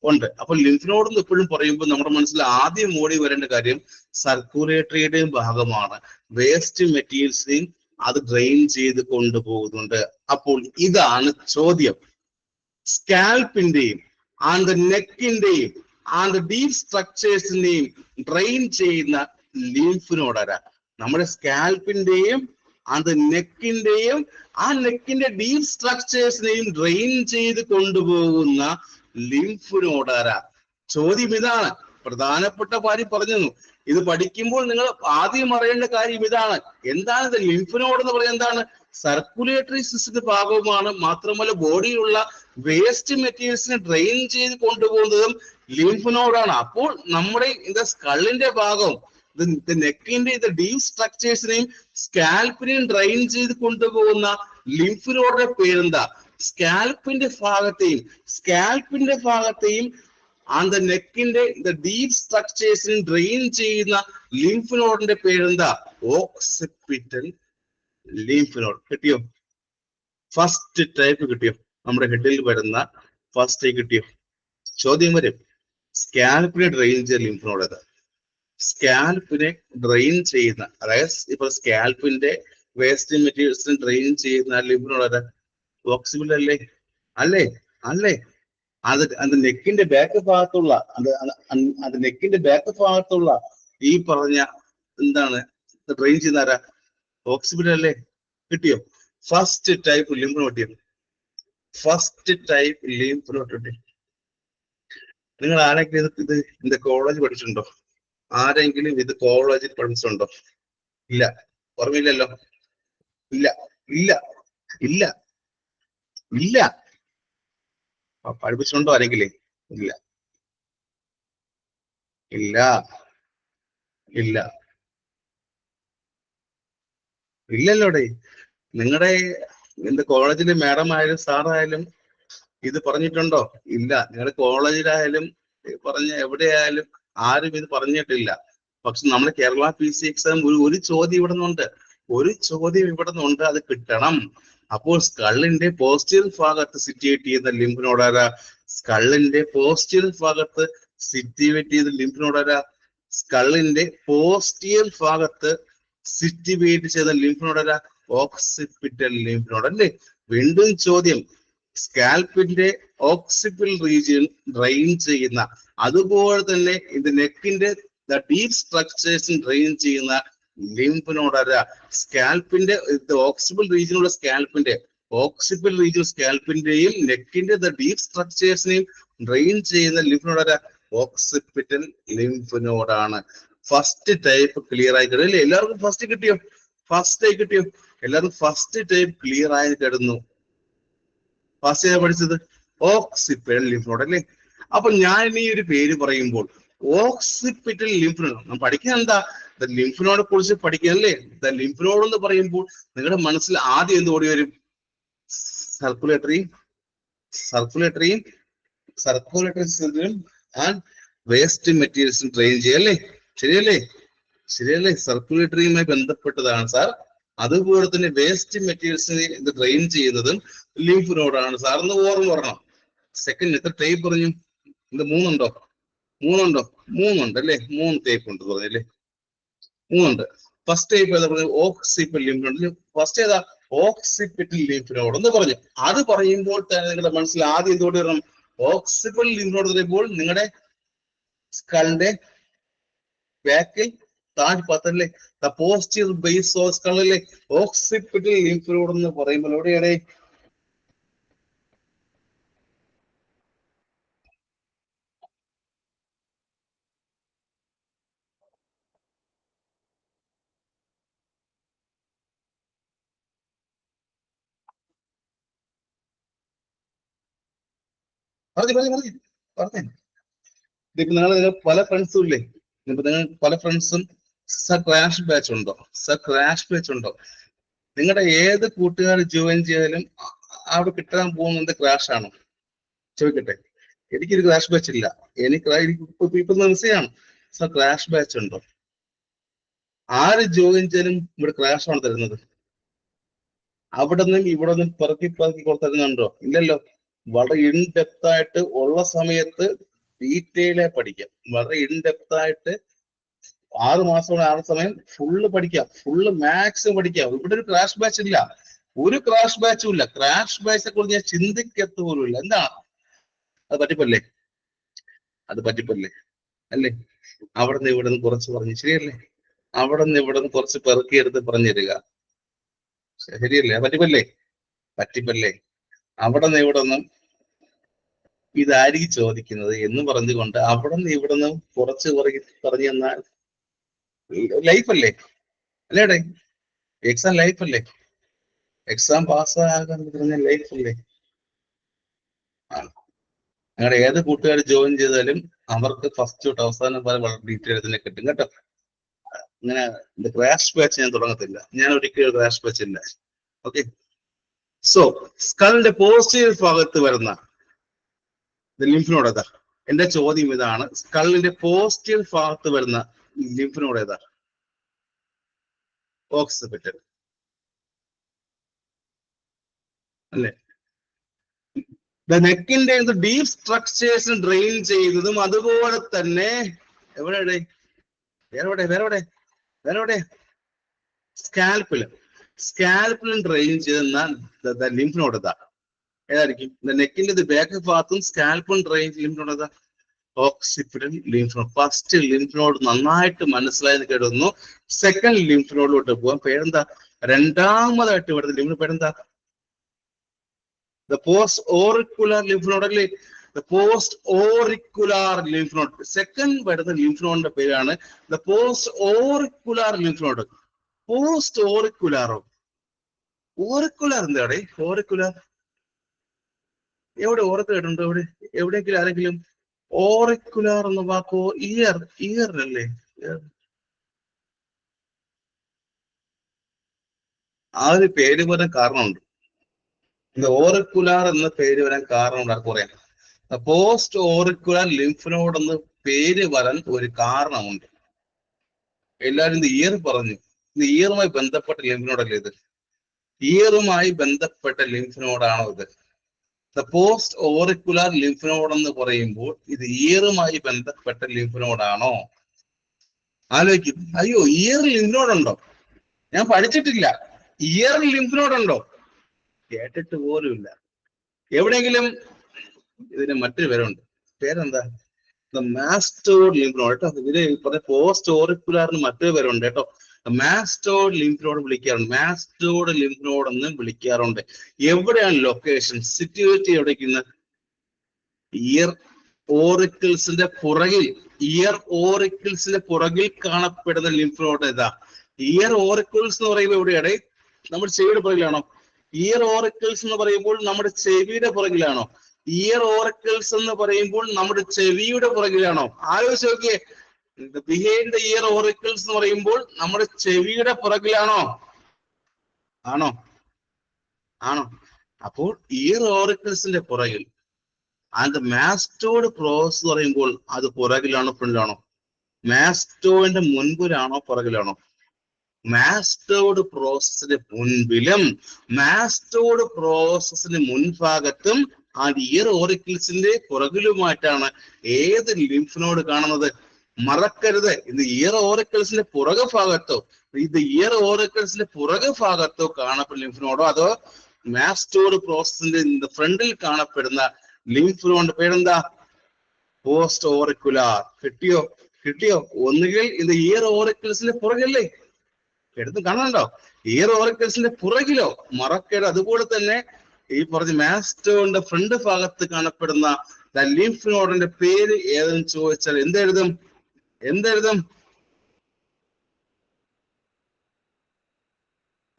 ഉണ്ട്. അപ്പൊ ലിംഫ് നോഡ് എന്ന് എപ്പോഴും പറയുമ്പോൾ നമ്മുടെ മനസ്സിൽ ആദ്യം ഓടി വരേണ്ട കാര്യം സർക്കുലേറ്ററിയുടെയും ഭാഗമാണ്. വേസ്റ്റ് മെറ്റീരിയൽസിനെയും അത് ഡ്രെയിൻ ചെയ്ത് കൊണ്ടുപോകുന്നുണ്ട്. അപ്പോൾ ഇതാണ് ചോദ്യം. സ്കാൽപ്പിന്റെയും ആൻഡ് നെക്കിന്റെയും ആൻഡ് ഡീപ് സ്ട്രക്ചേഴ്സിന്റെയും ഡ്രെയിൻ ചെയ്യുന്ന ലിംഫ് നോഡ് ആരാ? നമ്മുടെ സ്കാൽപ്പിന്റെയും ആൻഡ് നെക്കിന്റെയും ആ നെക്കിന്റെ ഡീപ് സ്ട്രക്ചേഴ്സിനെയും ഡ്രെയിൻ ചെയ്ത് കൊണ്ടുപോകുന്ന ലിംഫ് നോഡ് ആരാ? ചോദ്യം ഇതാണ്. പ്രധാനപ്പെട്ട കാര്യം പറഞ്ഞു. ഇത് പഠിക്കുമ്പോൾ നിങ്ങൾ ആദ്യം അറിയേണ്ട കാര്യം ഇതാണ്. എന്താണ് ഇത് ലിംഫ് നോഡ് എന്ന് പറയുന്നത്? എന്താണ്? സർക്കുലേറ്ററി സിസ്റ്റത്തിന്റെ ഭാഗവുമാണ്. മാത്രമല്ല ബോഡിയിലുള്ള വേസ്റ്റ് മെറ്റീരിയൽസിനെ ഡ്രെയിൻ ചെയ്ത് കൊണ്ടുപോകുന്നതും ലിംഫ് നോഡാണ്. അപ്പോൾ നമ്മുടെ സ്കള്ളിന്റെ ഭാഗം, നെക്കിന്റെ ഡീപ് സ്ട്രക്ചേഴ്സിനെയും സ്കാൽപ്പിനെയും ഡ്രെയിൻ ചെയ്ത് കൊണ്ടുപോകുന്ന ലിംഫ് നോഡിന്റെ പേരെന്താ? സ്കാൽപ്പിന്റെ ഭാഗത്തെയും ആൻഡ് നെക്കിന്റെ ഡീപ് സ്ട്രക്ചേഴ്സിനെ ഡ്രെയിൻ ചെയ്യുന്ന ലിംഫ് നോഡിന്റെ പേരെന്താ? Occipital lymph node. കിട്ടിയോ? ഫസ്റ്റ് ടൈപ്പ് കിട്ടിയോ? നമ്മുടെ ഹെഡിൽ വരുന്ന ഫസ്റ്റ് കിട്ടിയോ? ചോദ്യം വരും. സ്കാൽപ്പിനെ ഡ്രെയിൻ ചെയ്യുന്ന ലിംഫ് നോഡ് ഏതാ? സ്കാൽപ്പിനെ ഡ്രെയിൻ ചെയ്യുന്ന, അതായത് ഇപ്പൊ സ്കാൽപ്പിന്റെ വേസ്റ്റ് മെറ്റീരിയൽസിനെ ഡ്രെയിൻ ചെയ്യുന്ന ലിംഫ് നോഡ് ഏതാ? ഓക്സിപിറ്റൽ അല്ലേ? അല്ലേ? അല്ലേ? അത് നെക്കിന്റെ ബാക്ക് ഭാഗത്തുള്ള നെക്കിന്റെ ബാക്ക് ഭാഗത്തുള്ള ഈ പറഞ്ഞ എന്താണ് ഡ്രെയിൻ ചെയ്യുന്ന ആരാ? ഓക്സിപിറ്റൽ അല്ലേ? കിട്ടിയോ? ഫസ്റ്റ് ടൈപ്പ് ലിംഫ് നോഡ് കിട്ടിയോ? ഫസ്റ്റ് ടൈപ്പ് ലിംഫ് നോഡ് കിട്ടി. നിങ്ങൾ ആരെങ്കിലും ഇത് കോളേജ് പഠിച്ചിട്ടുണ്ടോ? ആരെങ്കിലും ഇത് കോളേജിൽ പഠിച്ചിട്ടുണ്ടോ? ഇല്ല. ഓർമ്മയില്ലല്ലോ? ഇല്ല ഇല്ല ഇല്ല ഇല്ല. പഠിപ്പിച്ചിട്ടുണ്ടോ ആരെങ്കിലും? ഇല്ല ഇല്ല ഇല്ല ഇല്ലല്ലോടെ. നിങ്ങളുടെ കോളേജിലെ മാഡം ആയാലും സാറായാലും ഇത് പറഞ്ഞിട്ടുണ്ടോ? ഇല്ല. നിങ്ങളുടെ കോളേജിലായാലും പറഞ്ഞ എവിടെയായാലും ആരും ഇത് പറഞ്ഞിട്ടില്ല. പക്ഷെ നമ്മുടെ കേരള PC എക്സാം ഒരു ചോദ്യം ഇവിടെ നിന്നുണ്ട്. അത് കിട്ടണം. അപ്പോൾ സ്കള്ളിന്റെ പോസ്റ്റീരിയർ ഭാഗത്ത് സിറ്റുവേറ്റ് ചെയ്യുന്ന ലിംഫ് നോഡ് ആരാ? സ്കള്ളിന്റെ പോസ്റ്റീരിയർ ഭാഗത്ത് സിറ്റുവേറ്റ് ചെയ്ത ലിംഫ് നോഡ് ആരാ? സ്കള്ളിന്റെ പോസ്റ്റീരിയർ ഭാഗത്ത് സിറ്റുവേറ്റ് ചെയ്ത ലിംഫ് നോഡ് ആരാ? ഓക്സിപിറ്റൽ ലിംഫ് നോഡ് അല്ലേ? വീണ്ടും ചോദ്യം. സ്കാൽപ്പിന്റെ ഓക്സിപിറ്റൽ റീജിയൻ ഡ്രെയിൻ ചെയ്യുന്ന, അതുപോലെ തന്നെ നെക്കിന്റെ ഡീപ് സ്ട്രക്ചേഴ്സ് ഡ്രെയിൻ ചെയ്യുന്ന ലിംഫ് നോഡ് ആരാ? സ്കാൽപ്പിന്റെ ഓക്സിബിൾ റീജിയനുള്ള സ്കാൽപ്പിന്റെയും നെക്കിന്റെ ഡീപ് സ്ട്രക്ചേഴ്സിനെയും ഡ്രെയിൻ ചെയ്യുന്ന ലിംഫ് നോഡ് ആരാ? ഓക്സിപിറ്റൽ ലിംഫ് നോഡാണ്. ഫസ്റ്റ് ടൈപ്പ് ക്ലിയർ ആയി കിട്ടും അല്ലേ? എല്ലാവർക്കും ഫസ്റ്റ് കിട്ടിയോ? എല്ലാവർക്കും ഫസ്റ്റ് ടൈപ്പ് ക്ലിയർ ആയി കിടന്നു. ഫസ്റ്റ് ഏതാ പഠിച്ചത്? ഓക്സിപിറ്റൽ ലിംഫ് നോഡ് അല്ലേ? അപ്പൊ ഞാൻ ഇനി ഒരു പേര് പറയുമ്പോൾ ഓക്സിപിറ്റൽ ലിംഫ് നോഡ് നമ്മൾ പഠിക്കാൻ എന്താ? ലിംഫ് നോഡിനെ കുറിച്ച് പഠിക്കുക അല്ലേ? ലിംഫ് നോഡ് എന്ന് പറയുമ്പോൾ നിങ്ങളുടെ മനസ്സിൽ ആദ്യം എന്ത് ഓടി വരും? Circulatory system and waste materials drain ചെയ്യല്ലേ? ശരിയല്ലേ? സർക്കുലേറ്ററിയുമായി ബന്ധപ്പെട്ടതാണ് സാർ. അതുപോലെ തന്നെ വേസ്റ്റ് മെറ്റീരിയൽസിനെ ഇത് ഡ്രെയിൻ ചെയ്യുന്നതും ലിംഫ് നോഡാണ് സാർ എന്ന് ഓർമ്മ പറയണം. സെക്കൻഡ് എത്ര ടൈപ്പ് പറഞ്ഞു? ഇത് മൂന്നുണ്ടോ? മൂന്നുണ്ട് അല്ലേ? 3 ടൈപ്പ് ഉണ്ട് പറഞ്ഞല്ലേ? 3 ഫസ്റ്റ് ടൈപ്പ് ഏതാ പറഞ്ഞു? Occipital lymph node. ഫസ്റ്റ് ഏതാ? ഓക്സിപിറ്റൽ ലിംഫ് നോഡ് എന്ന് പറഞ്ഞു. അത് പറയുമ്പോൾ തന്നെ നിങ്ങളുടെ മനസ്സിൽ ആദ്യം എന്തുകൊണ്ട് വരണം? ഓക്സിപിറ്റൽ ലിംഫ് നോഡ് പറയുമ്പോൾ നിങ്ങളുടെ സ്കള്ളിന്റെ ബാക്കിൽ താഴ്ഭാഗത്തല്ലേ? പോസ്റ്റീരിയർ ബേസ് ഓഫ് സ്കൾ അല്ലേ? ഓക്സിപിറ്റൽ ലിംഫ് നോഡ് എന്ന് പറയുമ്പോൾ എവിടെയാണ്? പറഞ്ഞേ. ഇപ്പൊ നിങ്ങൾ പല ഫ്രണ്ട്സും ഇല്ലേ? ഇപ്പൊ നിങ്ങൾ പല ഫ്രണ്ട്സും ക്രാഷ് ബാച്ച് ഉണ്ടോ? നിങ്ങളുടെ ഏത് കൂട്ടുകാർ ജോയിൻ ചെയ്താലും അവിടെ കിട്ടാൻ പോകുന്നത് ക്രാഷ് ആണോ? ചോദിക്കട്ടെ. എനിക്കൊരു ക്രാഷ് ബാച്ച് ഇല്ല. ഇപ്പൊ മനസ്സിലാണ് ക്രാഷ് ബാച്ച് ഉണ്ടോ? ആര് ജോയിൻ ചെയ്താലും ഇവിടെ ക്രാഷ് ആണ് തരുന്നത്. അവിടെ നിന്നും ഇവിടെ നിന്നും പെറുക്കി കൊടുത്തരുന്നുണ്ടോ? ഇല്ലല്ലോ. വളരെ ഇൻഡെപ്ത് ആയിട്ട് ഉള്ള സമയത്ത് ഡീറ്റെയിലായി പഠിക്കാം. വളരെ ഇൻഡെപ്ത് ആയിട്ട് 6 മാസം 6 സമയം ഫുള്ള് പഠിക്കാം. ഫുള്ള് മാക്സിമം പഠിക്കാം. ഇവിടെ ഒരു ക്രാഷ് ബാച്ച് ഇല്ല. ഒരു ക്രാഷ് ബാച്ചും ഇല്ല. ക്രാഷ് ബാച്ചിനെ കുറിച്ച് ഞാൻ ചിന്തിക്കത്ത് പോലും ഇല്ല. എന്താ അത്? പറ്റിപ്പല്ലേ അല്ലേ? അവിടെ നിന്ന് ഇവിടെ നിന്ന് കുറച്ച് പറഞ്ഞു ശരിയല്ലേ? അവിടെ നിന്ന് ഇവിടെ നിന്ന് കുറച്ച് പെറുക്കിയെടുത്ത് പറഞ്ഞു തരിക ശരിയല്ലേ? പറ്റിപ്പല്ലേ? അവിടെ നിന്ന് ഇവിടെ നിന്നും ഇതായിരിക്കും ചോദിക്കുന്നത് എന്ന് പറഞ്ഞുകൊണ്ട് അവിടെ നിന്ന് ഇവിടെ നിന്ന് കുറച്ച് പറഞ്ഞു തന്നാൽ ലൈഫല്ലേ? അല്ലേടെ? എക്സാം ലൈഫല്ലേ? എക്സാം പാസ്സാകാൻ പറഞ്ഞ ലൈഫല്ലേ? നിങ്ങളുടെ ഏത് കൂട്ടുകാർ ജോയിൻ ചെയ്താലും അവർക്ക് ഫസ്റ്റ് തൊട്ട് അവസാനം വരെ വളരെ ഡീറ്റെയിൽ തന്നെ കിട്ടും കേട്ടോ. ഇങ്ങനെ ക്രാഷ് ബാച്ച് ഞാൻ തുടങ്ങത്തില്ല. ഞാൻ ഒരിക്കലും ക്രാഷ് ബാച്ച് ഇല്ല. ഓക്കെ. സോ സ്കലിന്റെ പോസിറ്റീവ് ഭാഗത്ത് വരുന്ന ലിംഫ് നോഡ് ഏതാ? എന്റെ ചോദ്യം ഇതാണ്. സ്കലിന്റെ പോസിറ്റീവ് ഭാഗത്ത് വരുന്ന ലിംഫ് നോഡ് ഏതാ? ഓക്സിപിറ്റൽ അല്ലേ? നെക്കിന്റെ ഡീപ് സ്ട്രക്ചേഴ്സ് ഡ്രെയിൻ ചെയ്യുന്നതും അതുപോലെ തന്നെ വേറെ സ്കാൽപ്പിലും ഡ്രെയിൻ ചെയ്യുന്ന ലിംഫ് നോഡ് ഏതാ? ഏതായിരിക്കും? നെക്കിന്റെ ബാക്ക് ഭാഗത്തും സ്കാൽപ്പും ഡ്രെയിൻ ലിംഫ് നോഡ് ഏതാ? Occipital lymph node. First lymph node നന്നായിട്ട് മനസ്സിലായെന്ന് കേട്ടുന്നു. സെക്കൻഡ് ലിംഫ് നോഡിലോട്ട് പോകാം. പേരെന്താ? രണ്ടാമതായിട്ട് വരുന്ന ലിംഫ് പേരെന്താ? പോസ്റ്റ് ഓറിക്കുലർ ലിംഫ് നോഡ് അല്ലേ? Post auricular lymph node. Second വരുന്ന ലിംഫ് നോഡിന്റെ പേരാണ് post auricular lymph node. Post ഓറിക്കുലറോ? ഓറിക്കുലർ എന്താണ്? ഓറിക്കുലർ എവിടെ? ഓറത്ത് കേട്ടിട്ടുണ്ടോ? എവിടെയെങ്കിലും ആരെങ്കിലും ഓറിക്കുലർ എന്ന വാക്കോ? ഇയറിനല്ലേ? ആ ഒരു പേര് വരാൻ കാരണമുണ്ട്. ഓറിക്കുലർ എന്ന പേര് വരാൻ കാരണം പറയാം. പോസ്റ്റ് ഓറിക്കുലർ ലിംഫ് നോഡ് എന്ന് പേര് വരാൻ ഒരു കാരണമുണ്ട്. എല്ലാവരും ഇത് ഇയർ പറഞ്ഞു. ഇത് ഇയറുമായി ബന്ധപ്പെട്ട ലിംഫ് നോഡല്ലേ? ഇത് ഇയറുമായി ബന്ധപ്പെട്ട ലിംഫ് നോഡാണോ ഇത്? പോസ്റ്റ് ഓറിക്കുലർ ലിംഫ് നോഡ് എന്ന് പറയുമ്പോൾ ഇത് ഇയറുമായി ബന്ധപ്പെട്ട ലിംഫ് നോഡാണോ? ആലോചിക്കും. അയ്യോ, ഇയറിൽ ലിംഫ് നോഡ് ഉണ്ടോ? ഞാൻ പഠിച്ചിട്ടില്ല. ഇയറിൽ ലിംഫ് നോഡ് ഉണ്ടോ? കേട്ടിട്ട് പോലും ഇല്ല. എവിടെയെങ്കിലും ഇതിന് മറ്റൊരു പേരുണ്ട്. പേരെന്താ? മാസ്റ്റോഡ് ലിംഫ് നോഡ് കേട്ടോ. ഇതിന് പറഞ്ഞ പോസ്റ്റ് ഓറിക്കുലാറിന് മറ്റൊരു പേരുണ്ട് കേട്ടോ. മാസ്റ്റോഡ് ലിംഫ് നോഡ് വിളിക്കാറുണ്ട്, മാസ്റ്റോഡ് ലിംഫ് നോഡ് എന്ന് വിളിക്കാറുണ്ട്. എവിടെയാണ് ലൊക്കേഷൻ സിറ്റുവേറ്റ് എവിടേക്കുന്നത്? ഇയർ ഓറിക്കിൾസിന്റെ പുറകിൽ, ഇയർ ഓറിക്കിൾസിന്റെ പുറകിൽ കാണപ്പെടുന്ന ലിംഫ് നോഡ് ഏതാ? ഇയർ ഓറിക്കിൾസ് എന്ന് പറയുമ്പോൾ എവിടെയാണ്? നമ്മുടെ ചെവിയുടെ പുറകിലാണോ? ഇയർ ഓറിക്കിൾസ് എന്ന് പറയുമ്പോൾ നമ്മുടെ ചെവിയുടെ പുറകിലാണോ? ഇയർ ഓറിക്കിൾസ് എന്ന് പറയുമ്പോൾ നമ്മുടെ ചെവിയുടെ പുറകിലാണോ? ആലോചിച്ച് നോക്കിയേ. ബിഹൈൻഡ് ദ ഇയർ ഓറിക്കിൾസ് എന്ന് പറയുമ്പോൾ നമ്മുടെ ചെവിയുടെ പുറകിലാണോ? ആണോ? ആണോ? അപ്പോൾ ഇയർ ഓറിക്കിൾസിന്റെ പുറകിൽ. ആൻഡ് മാസ്റ്റോഡ് പ്രോസസ് എന്ന് പറയുമ്പോൾ അത് പുറകിലാണോ ഫ്രണ്ടിലാണോ? മാസ്റ്റോഡിന്റെ മുൻപിലാണോ പുറകിലാണോ? മാസ്റ്റോഡ് പ്രോസസ്സിന്റെ മുൻപിലും മാസ്റ്റോഡ് പ്രോസസ്സിന്റെ മുൻഭാഗത്തും ആ ഇയർ ഓറിക്കിൾസിന്റെ പുറകിലുമായിട്ടാണ് ഏത് ലിംഫ് നോഡ് കാണുന്നത്? മറക്കരുത്, ഇത് ഇയർ ഓറിക്കിൾസിന്റെ പുറകു ഭാഗത്തോ, ഇത് ഇയർ ഓറിക്കിൾസിന്റെ പുറകു ഭാഗത്തോ കാണപ്പെടുന്ന ലിംഫ് നോഡോ അതോ മാസ്റ്റോഡ് പ്രോസസ്സിന്റെ ഫ്രണ്ടിൽ കാണപ്പെടുന്ന ലിംഫ് നോഡിന്റെ പേരെന്താ? Post auricular. കിട്ടിയോ? കിട്ടിയോ? ഒന്നുകിൽ ഇത് ഇയർ ഓറിക്കിൾസിന്റെ പുറകല്ലേ, എടുത്ത് കാണുന്നുണ്ടോ? ഇയർ ഓറിക്കിൾസിന്റെ പുറകിലോ? മറക്കരുത്. അതുപോലെ തന്നെ ഈ പറഞ്ഞ മാസ്റ്റോഡിന്റെ ഫ്രണ്ട് ഭാഗത്ത് കാണപ്പെടുന്ന ലിംഫ് നോഡിന്റെ പേര് ഏതെന്ന് ചോദിച്ചാൽ എന്തെഴുതും? എന്തെഴുതും?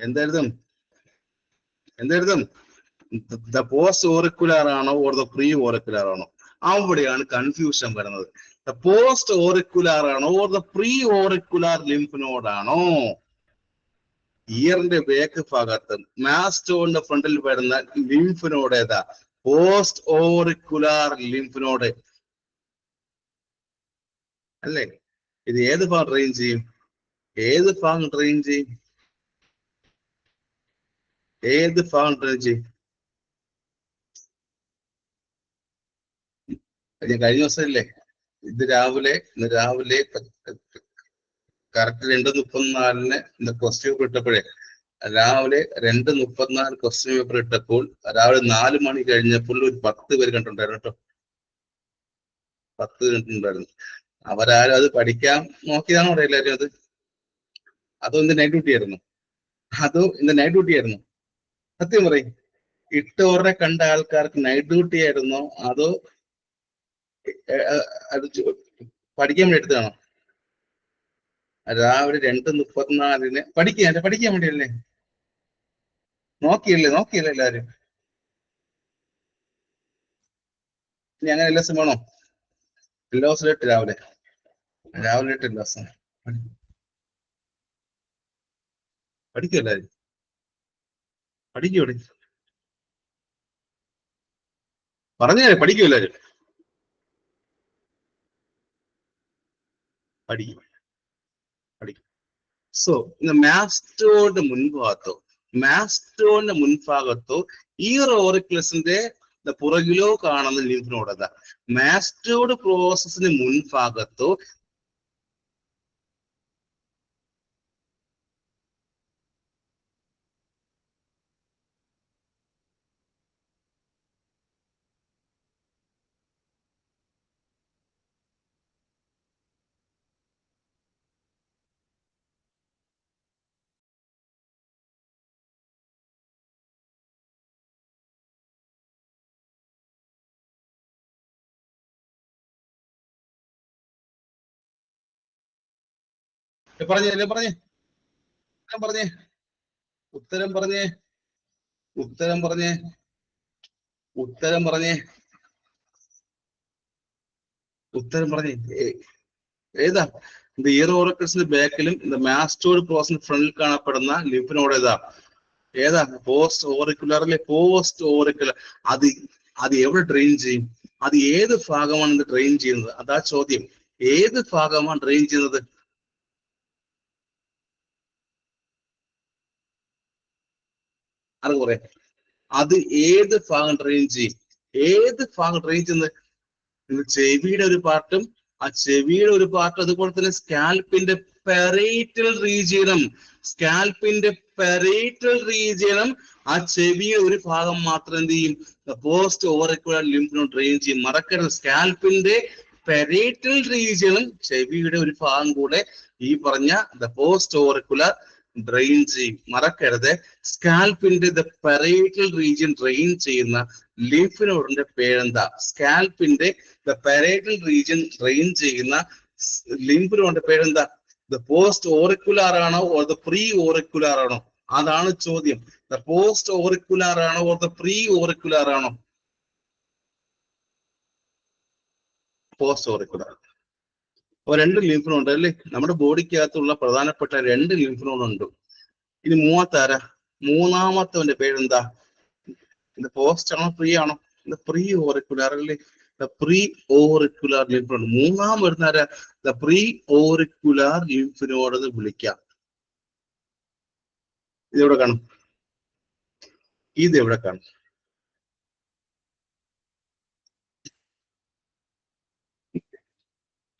എന്തെഴുതും? എന്തെഴുതും? ദ പോസ്റ്റ് ഓറിക്കുലാർ ആണോ ഓർ ദ പ്രീ ഓറിക്കുലാർ ആണോ? അവിടെയാണ് കൺഫ്യൂഷൻ വരുന്നത്. ദ പോസ്റ്റ് ഓറിക്കുലാർ ആണോ or the pre auricular lymph node ആണോ? ഇയറിന്റെ ബാക്ക് ഭാഗത്ത് മാസ്റ്റോഡിന്റെ ഫ്രണ്ടിൽ വരുന്ന ലിംഫ് നോഡ് ഏതാ? പോസ്റ്റ് ഓറിക്കുലാർ ലിംഫ് നോഡ് അല്ലേ? ഇത് ഏത് ഭാഗം ഡ്രെയിൻ ചെയ്യും? ഏത് ഭാഗം ഡ്രെയിൻ ചെയ്യും? ഏത് ഭാഗം ഡ്രെയിൻ ചെയ്യും? ഞാൻ കഴിഞ്ഞ ദിവസം ഇല്ലേ, ഇന്ന് രാവിലെ കറക്റ്റ് 2:34 ഇന്ന് ക്വസ്റ്റ്യൻ പേപ്പർ ഇട്ടപ്പോഴേ, രാവിലെ 2:34 ക്വസ്റ്റ്യൻ പേപ്പർ ഇട്ടപ്പോൾ രാവിലെ 4 മണി കഴിഞ്ഞപ്പോൾ ഒരു 10 പേര് കണ്ടിട്ടുണ്ടായിരുന്നു കേട്ടോ. 10 കണ്ടിട്ടുണ്ടായിരുന്നു. അവരാരും അത് പഠിക്കാൻ നോക്കിയതാണോ എല്ലാവരും? അതോ ഇന്ന് നൈറ്റ് ഡ്യൂട്ടി ആയിരുന്നു? സത്യം പറയും. ഇട്ടോറെ കണ്ട ആൾക്കാർക്ക് നൈറ്റ് ഡ്യൂട്ടി ആയിരുന്നോ അതോ അത് പഠിക്കാൻ വേണ്ടി എടുത്തതാണോ? രാവിലെ 2:34 പഠിക്കാൻ വേണ്ടിയല്ലേ? നോക്കിയല്ലേ എല്ലാരും? ഇനി അങ്ങനെ എല്ലാ ദിവസം വേണോ? എല്ലാ ദിവസവും ഇട്ട് രാവിലെ ഇട്ട് എല്ലാ ദിവസം പഠിക്കും എല്ലാരും? പഠിക്കും പറഞ്ഞേ, പഠിക്കും എല്ലാരും? പഠിക്കും. സോ മാസ്റ്റോഡിന്റെ മുൻഭാഗത്തോ ഇയർ ഓറിക്കിൾസിന്റെ പുറകിലോ കാണുന്ന ലിംഫ് നോഡ് അതാ. മാസ്റ്റോഡ് പ്രോസസ്സിന് മുൻഭാഗത്തോ പറഞ്ഞേ ഉത്തരം പറഞ്ഞേ ഏതാ? ഇയർ ഓറിക്കിൾസിന്റെ ബാക്കിലും മാസ്റ്റോഡ് പ്രോസസ്സിന് ഫ്രണ്ടിൽ കാണപ്പെടുന്ന ലിംഫ് നോഡ് ഏതാ? പോസ്റ്റ് ഓറിക്കുലറിലെ പോസ്റ്റ് ഓറിക്കുലർ. അത് എവിടെ ഡ്രെയിൻ ചെയ്യും? അത് ഏത് ഭാഗമാണ് ഡ്രെയിൻ ചെയ്യുന്നത്? അതാ ചോദ്യം. ഏത് ഭാഗമാണ് ഡ്രെയിൻ ചെയ്യുന്നത്? അറിവ് പറയാം. അത് ഏത് ഭാഗം ഡ്രെയിൻ ചെയ്യും? ചെയ്യുന്നത്? ചെവിയുടെ ഒരു പാർട്ടും അതുപോലെ തന്നെ സ്കാൽപ്പിന്റെ പെരൈറ്റൽ റീജിയനും ആ ചെവിയുടെ ഒരു ഭാഗം മാത്രം എന്ത് ചെയ്യും? Post auricular lymph node drain ചെയ്യും. മറക്കരുത്, സ്കാൽപ്പിന്റെ പെരേറ്റൽ റീജിയണും ചെവിയുടെ ഒരു ഭാഗം കൂടെ ഈ പറഞ്ഞ ദ പോസ്റ്റ് ഓറിക്കുലർ ഡ്രെയിൻ ചെയ്യും. മറക്കരുത്, സ്കാൽപ്പിന്റെ ദ പെരേറ്റൽ റീജിയൻ ഡ്രെയിൻ ചെയ്യുന്ന ലിംഫ് നോഡിന്റെ പേരെന്താ? സ്കാൽപ്പിന്റെ ദ പെരേറ്റൽ റീജിയൻ ഡ്രെയിൻ ചെയ്യുന്ന ലിംഫ് നോഡിന്റെ പേരെന്താ? ദ പോസ്റ്റ് ഓറിക്കുലാർ ആണോ ഓർ ദ പ്രീ ഓറിക്കുലാർ ആണോ? അതാണ് ചോദ്യം. ദ പോസ്റ്റ് ഓറിക്കുലാർ ആണോ ഓർ ദ പ്രീ ഓറിക്കുലാർ ആണോ? Post auricular. അപ്പൊ രണ്ട് ലിംഫ് നോഡ് അല്ലേ നമ്മുടെ ബോഡിക്കകത്തുള്ള പ്രധാനപ്പെട്ട രണ്ട് ലിംഫ് നോഡ് ഉണ്ട്. ഇനി മൂന്നാമത്തവന്റെ പേരെന്താ? ഇത് പോസ്റ്റ് ആണോ പ്രീ ആണോ? ഇത് പ്രീ ഓറിക്കുലാർ അല്ലേ? Pre auricular lymph node. മൂന്നാം വരുന്ന the pre auricular lymph node എന്ന് വിളിക്കാം. ഇതെവിടെ കാണും? ഇതെവിടെ കാണും?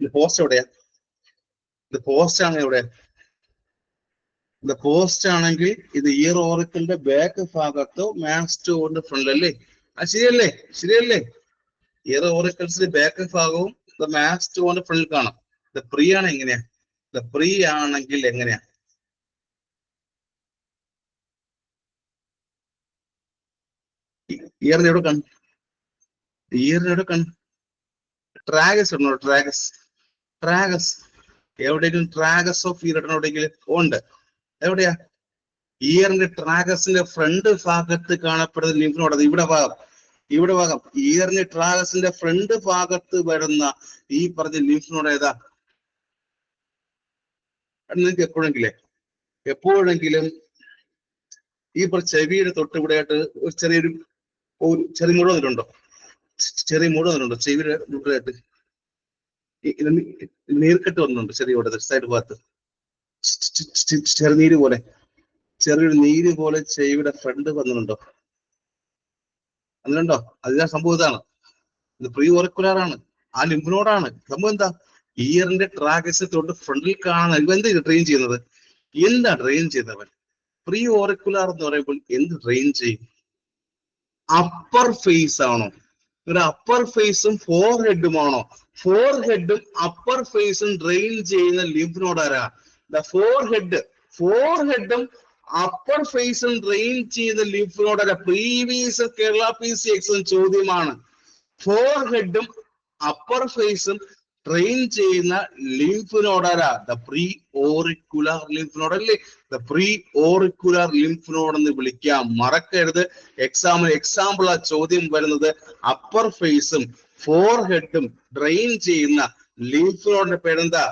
ഇത് പോസ്റ്റ് എവിടെയാ? ഇത് പോസ്റ്റ് ആണ് എവിടെ? ഇത് പോസ്റ്റ് ആണെങ്കിൽ ഇത് ഇയർ ഓറിക്കിളിന്റെ ബാക്ക് ഭാഗത്തോ മാസ്റ്റോറിന്റെ ഫ്രണ്ടിലല്ലേ? ശരിയല്ലേ? ശരിയല്ലേ? ഇയർ ഓറിക്കിൾസിന്റെ ബാക്ക് ഭാഗവും മാസ്റ്റോറിന്റെ ഫ്രണ്ടിൽ കാണാം. ഇത് പ്രീ ആണ് എങ്ങനെയാ? ഇത് പ്രീ ആണെങ്കിൽ എങ്ങനെയാ? ഇയറിന് എവിടെ കാണും? ഇയറിന് എവിടെ കാണും? ട്രാഗസ് ഉണ്ടോ? ട്രാഗസ് എവിടെയെങ്കിലും ട്രാഗസ് ഓഫ് ഇയർ എവിടെയെങ്കിലും ഉണ്ട്? എവിടെയാ? ഇയറിന്റെ ട്രാഗസിന്റെ ഫ്രണ്ട് ഭാഗത്ത് കാണപ്പെടുന്ന ലിംഫ് നോഡ്. അത് ഇവിടെ ഭാഗം ഇയറിന്റെ ട്രാഗസിന്റെ ഫ്രണ്ട് ഭാഗത്ത് വരുന്ന ഈ പറഞ്ഞ ലിംഫ് നോഡ് ഏതാ? നിങ്ങൾക്ക് എപ്പോഴെങ്കിലും ഈ ചെവിയുടെ തൊട്ടിവിടെയായിട്ട് ഒരു ചെറിയ മുഴ വന്നിട്ടുണ്ടോ? ചെവിയുടെ മുട്ടായിട്ട് നീർക്കെട്ട് വന്നിട്ടുണ്ട് ചെറിയ സൈഡ് ഭാഗത്ത്. ചെറിയൊരു നീര് പോലെ ചെവിയുടെ ഫ്രണ്ട് വന്നിട്ടുണ്ടോ? അതിനുണ്ടോ? അതിനാ സംഭവം ഇതാണ്. ഇത് പ്രീ ഓറിക്കുലാർ ആണ്. ആ ലിംഫ് നോഡാണ്. സംഭവം എന്താ? ഇയറിന്റെ ട്രാഗസ് തൊട്ട് ഫ്രണ്ടിൽ കാണുന്ന ഇവ എന്താ ഡ്രെയിൻ ചെയ്യുന്നത്? എന്താ ഡ്രെയിൻ ചെയ്യുന്നവൻ? പ്രീ ഓറിക്കുലാർ എന്ന് പറയുമ്പോൾ എന്ത് ഡ്രെയിൻ ചെയ്യും? അപ്പർ ഫേസ് ആണോ? ഒരു അപ്പർ ഫേസും ഫോർ ഹെഡുമാണോ? ഫോർ ഹെഡും അപ്പർ ഫേസും ഡ്രെയിൻ ചെയ്യുന്ന ലിംഫ് നോഡ് ആരാ? ഫോർ ഹെഡും അപ്പർ ഫേസും ഡ്രെയിൻ ചെയ്യുന്ന ലിംഫ് നോഡ് ആരാ? പ്രീവിയസ് കേരള PCX ചോദ്യമാണ്. ഫോർ ഹെഡും അപ്പർ ഫേസും ട്രെയിൻ ചെയ്യുന്ന ലിംഫ് നോഡ് ആരാ? The pre auricular lymph node അല്ലേ? The pre auricular lymph node എന്ന് വിളിക്കാം. മറക്കരുത്, എക്സാമ്പിൾ ആ ചോദ്യം വരുന്നത് അപ്പർ ഫേസും ഫോർ ഹെഡും ഡ്രെയിൻ ചെയ്യുന്ന ലിംഫ് നോഡിന്റെ പേരെന്താ?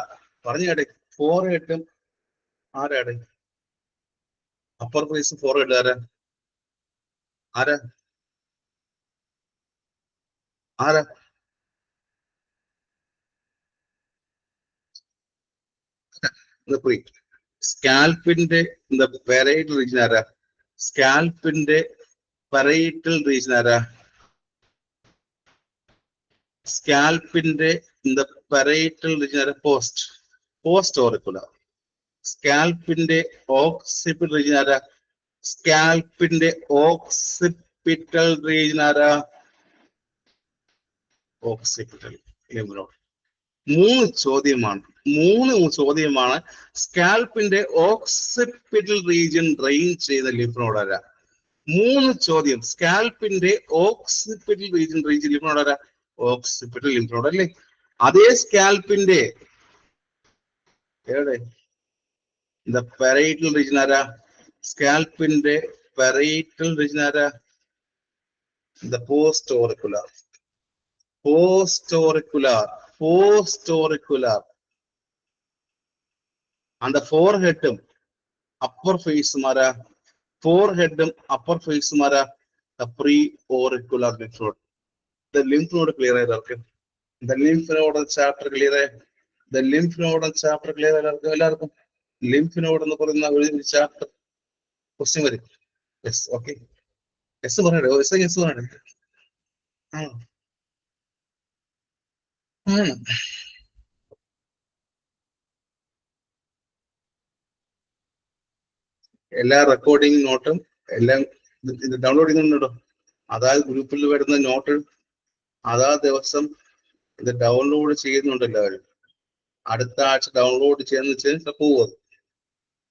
പറഞ്ഞാടെ. ഫോർ ഹെഡും ആരാടെ? അപ്പർ ഫേസും ഫോർ ഹെഡ് ആരാ? സ്കാൽപ്പിന്റെ പെരൈറ്റൽ റീജിയൻ ആരാ? സ്കാൽപ്പിന്റെ പെരൈറ്റൽ റീജിയൻ ആരാ? സ്കാൽപ്പിന്റെ പെരൈറ്റൽ റീജിയൻ ആരാ? Post auricular. സ്കാൽപ്പിന്റെ ഓക്സിപിറ്റൽ റീജിയൻ ആരാ? സ്കാൽപ്പിന്റെ ഓക്സിപിറ്റൽ റീജിയൻ ആരാ? Occipital lymph node. മൂന്ന് ചോദ്യമാണ്. സ്കാൽപ്പിന്റെ ഓക്സിപിറ്റൽ റീജിയൻ ഡ്രെയിൻ ചെയ്ത ലിംഫ് നോഡ് ആരാ? മൂന്ന് ചോദ്യം. സ്കാൽപ്പിന്റെ ഓക്സിപിറ്റൽ റീജിയൻ ലിംഫ് നോഡ് ആരാ? ഓക്സിപിറ്റൽ ലിംഫ് നോഡ് അല്ലേ? അതേ സ്കാൽപ്പിന്റെ എവിടെ പെരൈറ്റൽ റീജിയൻ ആരാ? സ്കാൽപ്പിന്റെ പെരൈറ്റൽ റീജിയൻ ആരാ? Post auricular. And the forehead upper face mara. Forehead upper face mara. The pre-auricular lymph node. The lymph node clear. The lymph node chapter clear. The lymph node chapter clear. Lymph node chapter. Question very. Yes, okay. Yes, yes. എല്ലാ recording നോട്ടും എല്ലാം ഇത് download ചെയ്യുന്നുണ്ടോ? അതായത് ഗ്രൂപ്പിൽ വരുന്ന not അതാ ദിവസം ഇത് ഡൗൺലോഡ് ചെയ്യുന്നുണ്ടല്ലോ എല്ലാവരും. അടുത്ത ആഴ്ച ഡൗൺലോഡ് ചെയ്യുന്ന പോവും.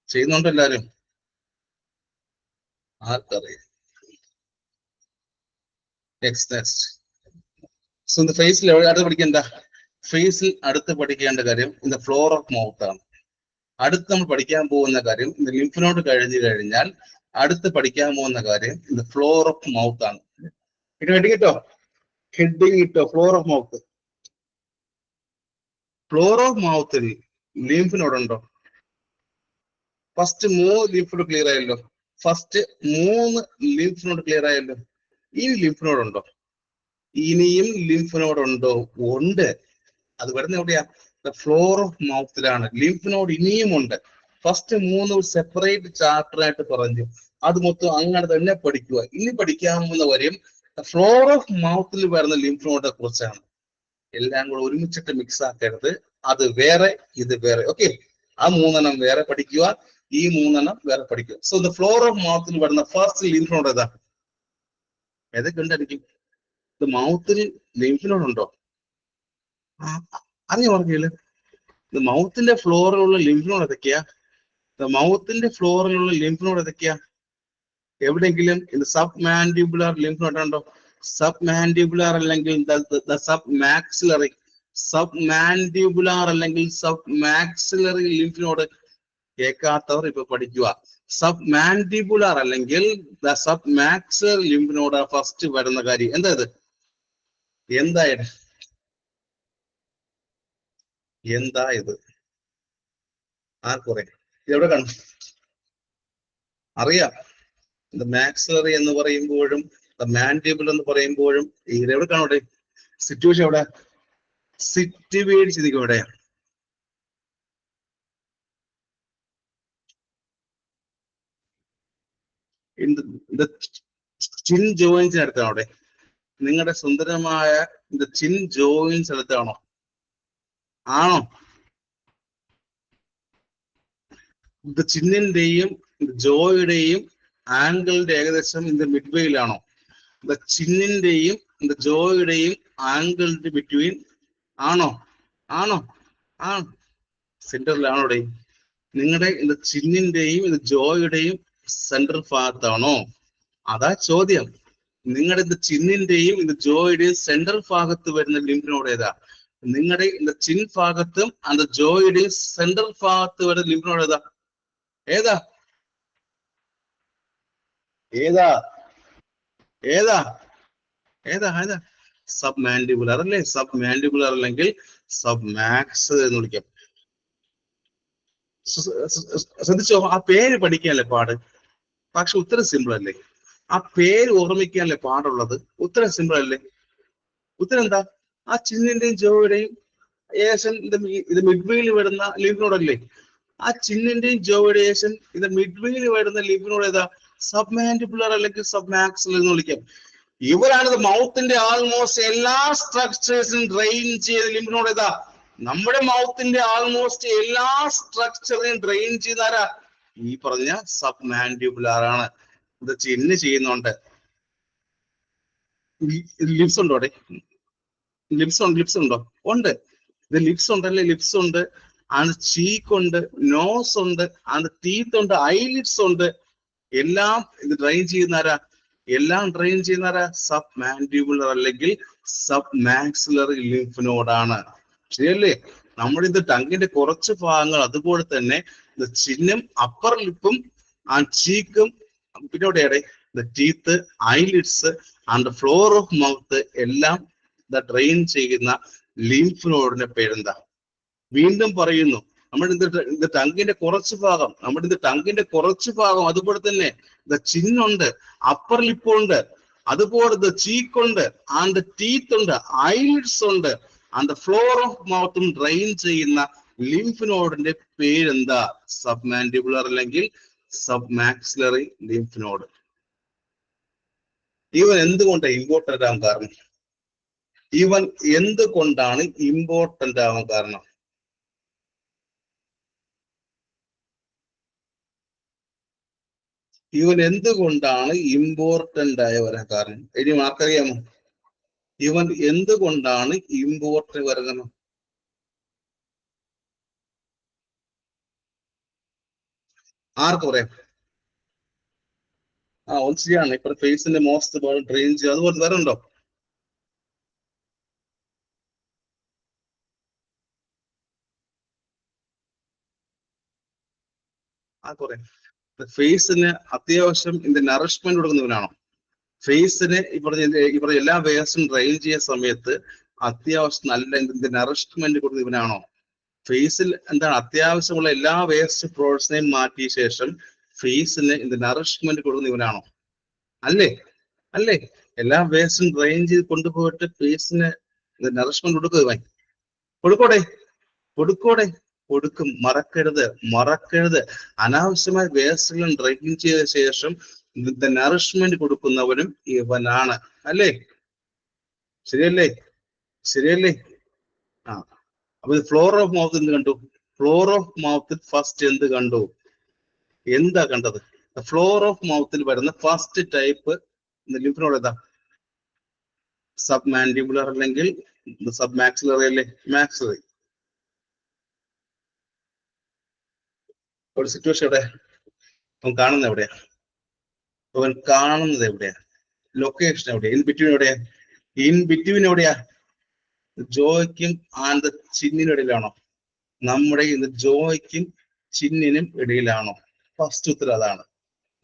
ചെയ്യുന്നുണ്ട് എല്ലാവരും? ആർക്കറിയാം? നെക്സ്റ്റ് സോ ഇത് ഫേസിൽ അടുത്ത് പഠിക്കേണ്ട ഫേസിൽ അടുത്ത് പഠിക്കേണ്ട കാര്യം ഇത് ഫ്ലോർ ഓഫ് മൗത്ത് ആണ്. അടുത്ത് നമ്മൾ പഠിക്കാൻ പോകുന്ന കാര്യം ഇത് ലിംഫ് നോഡ് കഴിഞ്ഞു കഴിഞ്ഞാൽ അടുത്ത് പഠിക്കാൻ പോകുന്ന കാര്യം ഇത് ഫ്ലോർ ഓഫ് മൗത്ത് ആണ്. ഹെഡിങ് ഇട്ടോ, ഹെഡിങ് ഇട്ടോ, floor of mouth. Floor of മൗത്തിൽ ലിംഫ് നോഡ് ഉണ്ടോ? ഫസ്റ്റ് 3 ലിംഫ് നോഡ് ക്ലിയർ ആയല്ലോ. ഫസ്റ്റ് 3 ലിംഫ് നോഡ് ക്ലിയർ ആയല്ലോ. ഇനി ലിംഫ് നോഡ് ഉണ്ടോ? ഇനിയും ലിംഫ് നോഡ് ഉണ്ടോ? ഉണ്ട്. അത് വരുന്ന എവിടെയാ? ഫ്ലോർ ഓഫ് മൗത്തിലാണ്. ലിംഫ് നോഡ് ഇനിയും ഉണ്ട്. ഫസ്റ്റ് 3 സെപ്പറേറ്റ് ചാപ്റ്റർ ആയിട്ട് പറഞ്ഞു. അത് മൊത്തം അങ്ങനെ തന്നെ പഠിക്കുക. ഇനി പഠിക്കാവുന്ന വരെയും ഫ്ലോർ ഓഫ് മൗത്തിൽ വരുന്ന ലിംഫ് നോഡിനെ കുറിച്ചാണ്. എല്ലാം കൂടെ ഒരുമിച്ചിട്ട് മിക്സ് ആക്കരുത്. അത് വേറെ, ഇത് വേറെ. ഓക്കെ, ആ 3 വേറെ പഠിക്കുക, ഈ 3 വേറെ പഠിക്കുക. സോ ദ ഫ്ലോർ ഓഫ് മൗത്തിൽ വരുന്ന ഫസ്റ്റ് ലിംഫ് നോഡ് ഏതാ? ഏതൊക്കെ ഉണ്ടായിരിക്കും? ഇത് മൗത്തിൽ ലിംഫ് നോഡ് ഉണ്ടോ? അറിയാം പറഞ്ഞില്ല. ഇത് മൗത്തിന്റെ ഫ്ലോറിലുള്ള ലിംഫ് നോഡ് ഏതൊക്കെയാ? മൗത്തിന്റെ ഫ്ലോറിലുള്ള ലിംഫ് നോഡ് ഏതൊക്കെയാ? എവിടെയെങ്കിലും ഇത് സബ് മാൻഡിബുലാർ ലിംഫ് നോഡ് ഉണ്ടോ? സബ് മാൻഡിബുലാർ അല്ലെങ്കിൽ സബ് മാക്സിലറി, സബ് മാൻഡിബുലാർ അല്ലെങ്കിൽ സബ് മാക്സിലറി ലിംഫ് നോഡ് കേൾക്കാത്തവർ ഇപ്പൊ പഠിക്കുക. സബ് മാൻഡിബുലാർ അല്ലെങ്കിൽ sub maxillary lymph node first വരുന്ന കാര്യം എന്താ? ഇത് എന്തായത്? എന്താ ഇത്? ആർക്കറിയാം? എവിടെ കാണും? അറിയാം. മാക്സിലറി എന്ന് പറയുമ്പോഴും മാൻഡിബിൾ എന്ന് പറയുമ്പോഴും ഇതെവിടെ കാണൂടെ? സിറ്റുവേഷൻ എവിടെ? സിറ്റുവേഷൻ ചിന്തിക്കും എവിടെയാ? ചിൻ ജോയിൻസിന് അടുത്താണോ അവിടെ? നിങ്ങളുടെ സുന്ദരമായ ചിൻ ജോയിൻസ് അടുത്താണോ? ആണോ? ഇത് ചിന്നിന്റെയും ജോയുടെയും ആംഗിളിന്റെ ഏകദേശം മിഡ് വേയിലാണോ? ചിന്നിന്റെയും ജോയുടെയും ആംഗിളിന്റെ ബിറ്റ്വീൻ ആണോ? ആണോ? ആ സെന്ററിലാണോ? ഇവിടെ നിങ്ങളുടെ ചിന്നിന്റെയും ജോയുടെയും സെൻട്രൽ ഭാഗത്താണോ? അതാ ചോദ്യം. നിങ്ങളുടെ ചിന്നിന്റെയും ജോയുടെയും സെൻട്രൽ ഭാഗത്ത് വരുന്ന ലിംഫ് നോഡ് ഏതാ? നിങ്ങളുടെ ചിൻ ഭാഗത്തും ജോയുടെയും സെൻട്രൽ ഭാഗത്ത് വരുന്ന ലിംഫ് നോഡ് ഏതാ? ഏതാ? ഏതാ? ഏതാ? ഏതാ? ഏതാ? സബ് മാൻഡിബുലർ അല്ലേ? സബ് മാൻഡിബുലർ അല്ലെങ്കിൽ സബ് മാക്സ് എന്ന് വിളിക്കാം. ശ്രദ്ധിച്ചോ, ആ പേര് പഠിക്കാനല്ലേ പാട്, പക്ഷെ ഉത്തരം സിമ്പിൾ അല്ലേ? ആ പേര് ഓർമ്മിക്കാനല്ലേ പാടുള്ളത്? ഉത്തരം സിമ്പിൾ അല്ലേ? ഉത്തരം എന്താ? ആ ചിന്നിന്റെയും ജോയുടെയും ഏകദേശം ഇത് മിഡ്വേയിൽ വരുന്ന ലിംഫ് നോഡ് അല്ലേ? ആ ചിന്നിന്റെയും ജോയുടെയും ഏകദേശം ഇത് മിഡ്വേയിൽ വരുന്ന ലിംഫ് നോഡ് ഏതാ? സബ് മാൻഡിബുലർ അല്ലെങ്കിൽ സബ് മാക്സിൽ എന്ന് വിളിക്കാം. ഇവരാണ് മൗത്തിന്റെ ആൾമോസ്റ്റ് എല്ലാ സ്ട്രക്ചേഴ്സും ഡ്രെയിൻ ചെയ്ത ലിംഫ് നോഡ് ഏതാ? നമ്മുടെ മൗത്തിന്റെ ആൾമോസ്റ്റ് എല്ലാ സ്ട്രക്ചറിനെയും ഡ്രെയിൻ ചെയ്താരാ? ഈ പറഞ്ഞ സബ് മാൻഡിബുലാർ ആണ്. ഇത് ചിന്ന് ചെയ്യുന്നുണ്ട്. ലിപ്സ് ഉണ്ടോ അവിടെ? ലിപ്സ് ഉണ്ടോ? ഉണ്ട്. ഇത് ലിപ്സ് ഉണ്ടല്ലേ? ലിപ്സ് ഉണ്ട്, ചീക്ക് ഉണ്ട്, നോസ് ഉണ്ട്, ടീത്ത് ഉണ്ട്, ഐലിഡ്സ് ഉണ്ട്. എല്ലാം ഇത് ഡ്രെയിൻ ചെയ്യുന്നാരാ? എല്ലാം ഡ്രെയിൻ ചെയ്യുന്നാരാ? സബ് മാൻഡിബുലർ അല്ലെങ്കിൽ സബ് മാക്സിലറി ലിംഫ് നോഡാണ്. ശരിയല്ലേ? നമ്മുടെ ടങ്ങിന്റെ കുറച്ച് ഭാഗങ്ങൾ അതുപോലെ തന്നെ ചിന്നും അപ്പർ ലിപ്പും ചീക്കും പിന്നെ എവിടെയാണ് teeth, eyelids floor of mouth എല്ലാം ഡ്രെയിൻ ചെയ്യുന്ന ലിംഫ് നോഡിന്റെ പേരെന്താ? വീണ്ടും പറയുന്നു, നമ്മുടെ ടങ്ങിന്റെ കുറച്ച് ഭാഗം, നമ്മുടെ ടങ്ങിന്റെ കുറച്ച് ഭാഗം അതുപോലെ തന്നെ ചിന്നുണ്ട്, അപ്പർ ലിപ്പുണ്ട്, അതുപോലെ ചീക്കുണ്ട്, ടീത്ത് ഉണ്ട്, ഐലിഡ്സ് ഉണ്ട്, ഫ്ലോർ ഓഫ് മൗത്തും ഡ്രെയിൻ ചെയ്യുന്ന ലിംഫ് നോഡിന്റെ പേരെന്താ? സബ് മാൻഡിബുലർ അല്ലെങ്കിൽ സബ് മാക്സിലറി ലിംഫ് നോഡ്. ഇവൻ എന്തുകൊണ്ടാണ് ഇമ്പോർട്ടന്റ് ആവാൻ കാരണം? ഇവൻ എന്തുകൊണ്ടാണ് ഇമ്പോർട്ടന്റ് ആവാൻ കാരണം? ഇവൻ എന്തുകൊണ്ടാണ് ഇമ്പോർട്ടന്റ് ആയ വരാൻ കാരണം? ഇനി ആർക്കറിയാമോ? ഇവൻ എന്തുകൊണ്ടാണ് ഇമ്പോർട്ട് വരുന്നത്? ആർക്ക് പറയാം? ഒന്ന് ശരിയാണ്. ഇപ്പൊ ഫേസിന്റെ മോസ്റ്റ് ഡ്രെയിൻ ചെയ്യുക, അതുപോലെ വേറെ ഉണ്ടോ? പറയാം. ഫേസിന് അത്യാവശ്യം ഇതിന്റെ നറിഷ്മെന്റ് കൊടുക്കുന്നവനാണോ? ഫേസിന് ഈ പറഞ്ഞ എല്ലാ വേസ്റ്റും ഡ്രെയിൻ ചെയ്യുന്ന സമയത്ത് അത്യാവശ്യം നല്ല ഇതിന്റെ നറിഷ്മെന്റ് കൊടുക്കുന്നവനാണോ? ഫേസിൽ എന്താണ് അത്യാവശ്യമുള്ള എല്ലാ വേസ്റ്റ് പ്രോഡക്ട്സിനെയും മാറ്റിയ ശേഷം ഫേസിന് ഇതിന്റെ നറിഷ്മെന്റ് കൊടുക്കുന്നവനാണോ? അല്ലേ? അല്ലേ? എല്ലാ വേസ്റ്റും ഡ്രെയിൻ ചെയ്ത് കൊണ്ടുപോയിട്ട് ഫേസിന് നറിഷ്മെന്റ് കൊടുക്കുക. കൊടുക്കോടെ? കൊടുക്കോടെ? കൊടുക്കും. മറക്കരുത്, മറക്കരുത്. അനാവശ്യമായ വേസ്റ്റുകളും ഡ്രെയിൻ ചെയ്ത ശേഷം നറിഷ്മെന്റ് കൊടുക്കുന്നവനും ഇവനാണ്. അല്ലേ? ശരിയല്ലേ? ശരിയല്ലേ? അപ്പൊ ഫ്ലോർ ഓഫ് മൗത്ത് എന്ത് കണ്ടു? ഫ്ലോർ ഓഫ് മൗത്തിൽ ഫസ്റ്റ് എന്ത് കണ്ടു? എന്താ കണ്ടത്? ഫ്ലോർ ഓഫ് മൗത്തിൽ വരുന്ന ഫസ്റ്റ് ടൈപ്പ് ലിംഫ് നോഡ് ഏതാ? സബ് മാൻഡിബുലർ അല്ലെങ്കിൽ സബ് മാക്സിലറി അല്ലേ? മാക്സിലറി. ഒരു സിറ്റുവേഷൻ എവിടെ? അവൻ കാണുന്നത് എവിടെയാ? അവൻ കാണുന്നത് എവിടെയാ? ലൊക്കേഷൻ എവിടെയാ? ഇൻ ബിറ്റ്വീൻ എവിടെയാ? ഇൻ ബിറ്റ്വീൻ എവിടെയാ? ജോയ്ക്കും ആൻഡ് ചിന്നിനും ഇടയിലാണോ? നമ്മുടെ ജോയ്ക്കും ചിന്നിനും ഇടയിലാണോ? ഫസ്റ്റ് ഉത്തരം അതാണ്.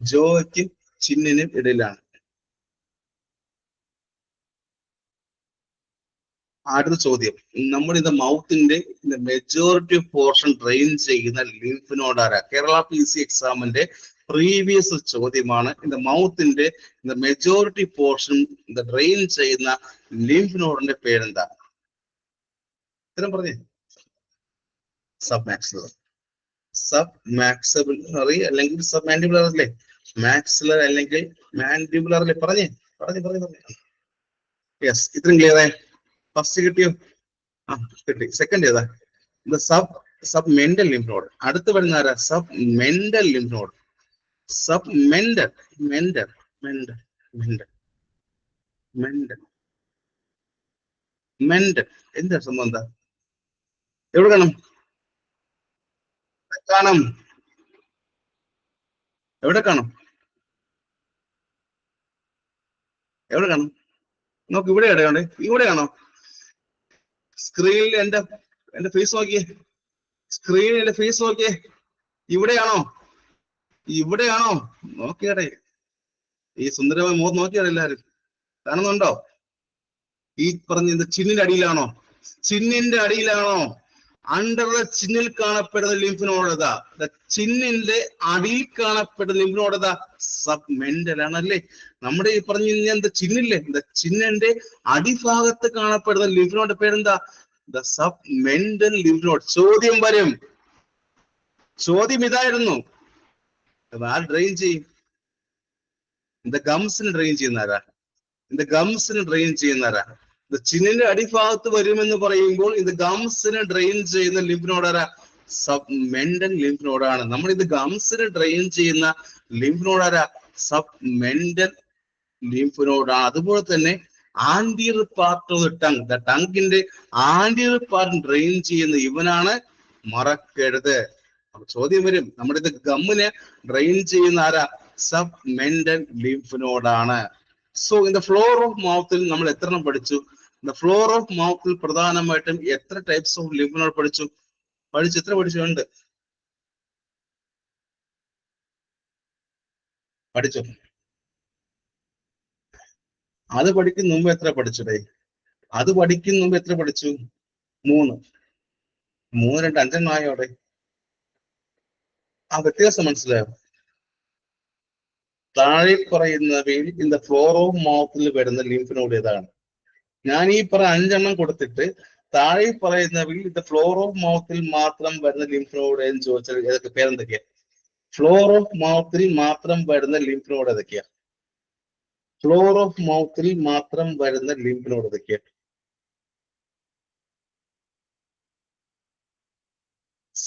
ജോയ്ക്കും ചിന്നിനും ഇടയിലാണ്. അടുത്ത ചോദ്യം, നമ്മുടെ ഇത് മൗത്തിന്റെ മെജോറിറ്റി പോർഷൻ ഡ്രെയിൻ ചെയ്യുന്ന ലിംഫ് നോഡ് ആരാ? കേരള PC എക്സാമിന്റെ പ്രീവിയസ് ചോദ്യമാണ്. മൗത്തിന്റെ മെജോറിറ്റി പോർഷൻ ഡ്രെയിൻ ചെയ്യുന്ന ലിംഫ് നോഡിന്റെ പേരെന്താ? ഇത്തരം പറഞ്ഞേ. Sub maxillary. സബ് മാക്സിലറി അല്ലെങ്കിൽ സബ് മാൻഡിബുലർ അല്ലേ? മാക്സിലർ അല്ലെങ്കിൽ മാൻഡിബുലർ അല്ലേ? പറഞ്ഞേ പറഞ്ഞു. യെസ്, ഇത്രയും ക്ലിയർ ആയി. ഫസ്റ്റ് കിട്ടിയോ? കിട്ടി. സെക്കൻഡ് ഏതാ? Sub mental lymph node. അടുത്ത് വരുന്ന ആരാ? Submental lymph node. Sub mental mental mental mental mental mental എന്താ സംഭവം? എന്താ? എവിടെ കാണും? കാണും. എവിടെ കാണും? എവിടെ കാണും? നോക്ക്, ഇവിടെ എവിടെയാണ്? ഇവിടെ കാണോ? സ്ക്രീനിൽ എന്റെ ഫേസ് നോക്കിയേ. സ്ക്രീനിൽ എന്റെ ഫേസ് നോക്കിയേ. ഇവിടെയാണോ? ഇവിടെയാണോ? നോക്കിയാടെ. ഈ സുന്ദരമായ മുഖം നോക്കിയാടെ എല്ലാരും. കാണുന്നുണ്ടോ? ഈ പറഞ്ഞ ചിന്നിന്റെ അടിയിലാണോ? ചിന്നിന്റെ അടിയിലാണോ? അണ്ടർ ദ ചിന്നിൽ കാണപ്പെടുന്ന ലിംഫ് നോഡ് ഏതാ? ചിന്നിന്റെ അടിയിൽ കാണപ്പെടുന്ന ലിംഫ് നോഡ് ഏതാ? സബ് മെന്റൽ ആണല്ലേ? നമ്മുടെ ഈ പറഞ്ഞു കഴിഞ്ഞാൽ ചിന്നില്ലേ? ചിന്നിന്റെ അടിഭാഗത്ത് കാണപ്പെടുന്ന ലിംഫ് നോഡ് പേരെന്താ? The sub mental lymph node. ചോദ്യം വരും. ചോദ്യം ഇതായിരുന്നു. ആര് ഡ്രെയിൻ ചെയ്യും? ഗംസിന് ഡ്രെയിൻ ചെയ്യുന്നാരാ? ഗംസിന് ഡ്രെയിൻ ചെയ്യുന്നാരാ? ചിന്നിന്റെ അടിഭാഗത്ത് വരുമെന്ന് പറയുമ്പോൾ ഗംസിന് ഡ്രെയിൻ ചെയ്യുന്ന ലിംഫ് നോഡ് ആരാ? സബ് മെന്റൽ ലിംഫ് നോഡാണ്. നമ്മൾ ഗംസിന് ഡ്രെയിൻ ചെയ്യുന്ന ലിംഫ് നോഡ് ആരാ? സബ് മെന്റൽ ലിംഫ് നോഡാണ്. അതുപോലെ തന്നെ ആന്റിയർ പാർട്ട് ഓഫ് ടങ്, ടങ്ങിന്റെ ആന്റിയർ പാർട്ട് ഡ്രെയിൻ ചെയ്യുന്ന ഇവനാണ്. മറക്കരുത്. അപ്പൊ ചോദ്യം വരും, നമ്മുടെ ഗമ്മിനെ ഡ്രെയിൻ ചെയ്യുന്ന ആരാ? സബ് മെന്റൽ ലിംഫ് നോഡാണ്. സോ ഫ്ലോർ ഓഫ് മൗത്തിൽ നമ്മൾ എത്ര എണ്ണം പഠിച്ചു? ഫ്ലോർ ഓഫ് മൗത്തിൽ പ്രധാനമായിട്ടും എത്ര ടൈപ്സ് ഓഫ് ലിംഫ് നോഡ് പഠിച്ചു? എത്ര പഠിച്ചുണ്ട്? പഠിച്ചു. അത് പഠിക്കുന്ന മുമ്പ് എത്ര പഠിച്ചടേ? അത് പഠിക്കുന്ന മുമ്പ് എത്ര പഠിച്ചു? 3. 3, 2, 5 ആയോടെ. വ്യത്യാസം മനസ്സിലായോ? താഴെ പറയുന്നവയിൽ ഫ്ലോർ ഓഫ് മൗത്തിൽ വരുന്ന ലിംഫ് നോഡ് ഏതാണ്? ഞാൻ ഈ 5 കൊടുത്തിട്ട് താഴെ പറയുന്നവയിൽ ഫ്ലോർ ഓഫ് മൗത്തിൽ മാത്രം വരുന്ന ലിംഫ് നോഡ് എന്ന് ചോദിച്ചാൽ ഏതൊക്കെ പേരെന്തൊക്കെയാ? ഫ്ലോർ ഓഫ് മൗത്തിൽ മാത്രം വരുന്ന ലിംഫ് നോഡ് ഏതൊക്കെയാ? ഫ്ലോർ ഓഫ് മൗത്തിൽ മാത്രം വരുന്ന ലിംഫ് നോഡ് ഏതൊക്കെയാ?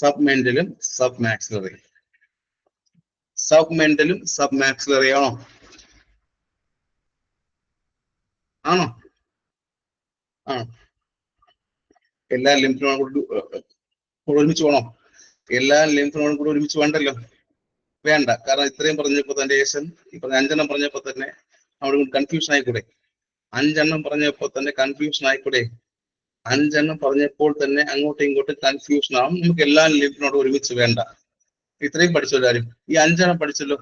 സബ് മെന്റലും സബ് മാക്സിലറി. സബ് മെന്റലും സബ് മാക്സിലറി ആണോ? ആണോ? എല്ലാ ലിംഫ് നോഡും കൂടെ ഒരുമിച്ച് വേണോ? എല്ലാ ലിംഫ് നോഡും കൂടെ ഒരുമിച്ച് വേണ്ടല്ലോ, വേണ്ട. കാരണം ഇത്രയും പറഞ്ഞപ്പോ തന്നെ ശേഷം ഇപ്പൊ 5 പറഞ്ഞപ്പോ തന്നെ അവിടെ കൺഫ്യൂഷൻ ആയിക്കൂടെ? 5 പറഞ്ഞപ്പോ തന്നെ കൺഫ്യൂഷൻ ആയിക്കൂടെ? 5 പറഞ്ഞപ്പോൾ തന്നെ അങ്ങോട്ടും ഇങ്ങോട്ടും കൺഫ്യൂഷൻ ആവും. നമുക്ക് എല്ലാ ലിംഫ് നോഡും ഒരുമിച്ച് വേണ്ട. ഇത്രയും പഠിച്ചെല്ലാരും, ഈ 5 പഠിച്ചല്ലോ,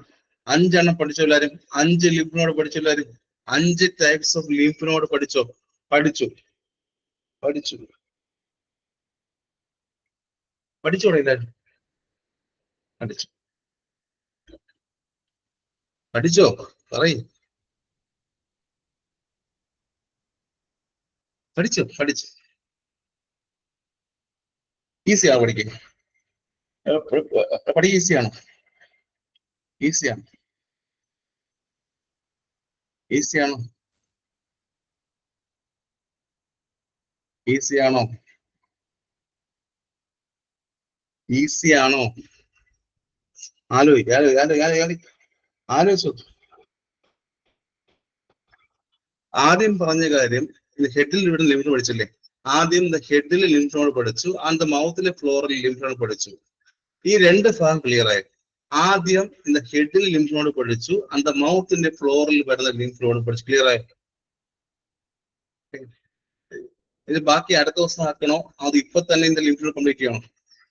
5 പഠിച്ചെല്ലാരും, 5 ലിംഫ് നോഡ് പഠിച്ചെല്ലാരും, 5 ടൈപ്സ് ഓഫ് ലിംഫ് നോഡ് പഠിച്ചോ? പഠിച്ചു പഠിച്ചു പഠിച്ചോടെ എല്ലാരും? പഠിച്ചു പഠിച്ചോ? പറയും. പഠിച്ചു പഠിച്ചു ഈസിയാണോ പഠിക്കാൻ? പഠി ഈസിയാണോ? ഈസിയാണ്. ഈസിയാണോ? ഈസിയാണോ? ഈസിയാണോ? ആലോചിച്ചു. ആദ്യം പറഞ്ഞ കാര്യം ഹെഡിൽ ഇവിടെ ലിംഫ് പഠിച്ചില്ലേ? ആദ്യം ഹെഡിൽ ലിംഫ് നോഡ് പഠിച്ചു, ആൻഡ് മൗത്തിലെ ഫ്ലോറിൽ ലിംഫ് നോഡ് പഠിച്ചു. ഈ 2 ഭാഗം ക്ലിയർ ആയി. ആദ്യം ഹെഡിൽ ലിംഫ് നോഡ് പഠിച്ചു, ആൻഡ് മൗത്തിന്റെ ഫ്ലോറിൽ വരുന്ന ലിംഫ് നോഡ് പഠിച്ചു. ക്ലിയർ ആയി? ഇത് ബാക്കി അടുത്ത ദിവസം ആക്കണോ, അത് ഇപ്പൊ തന്നെ ഇതിന്റെ ലിംഫ് നോഡ് കംപ്ലീറ്റ് ചെയ്യണോ?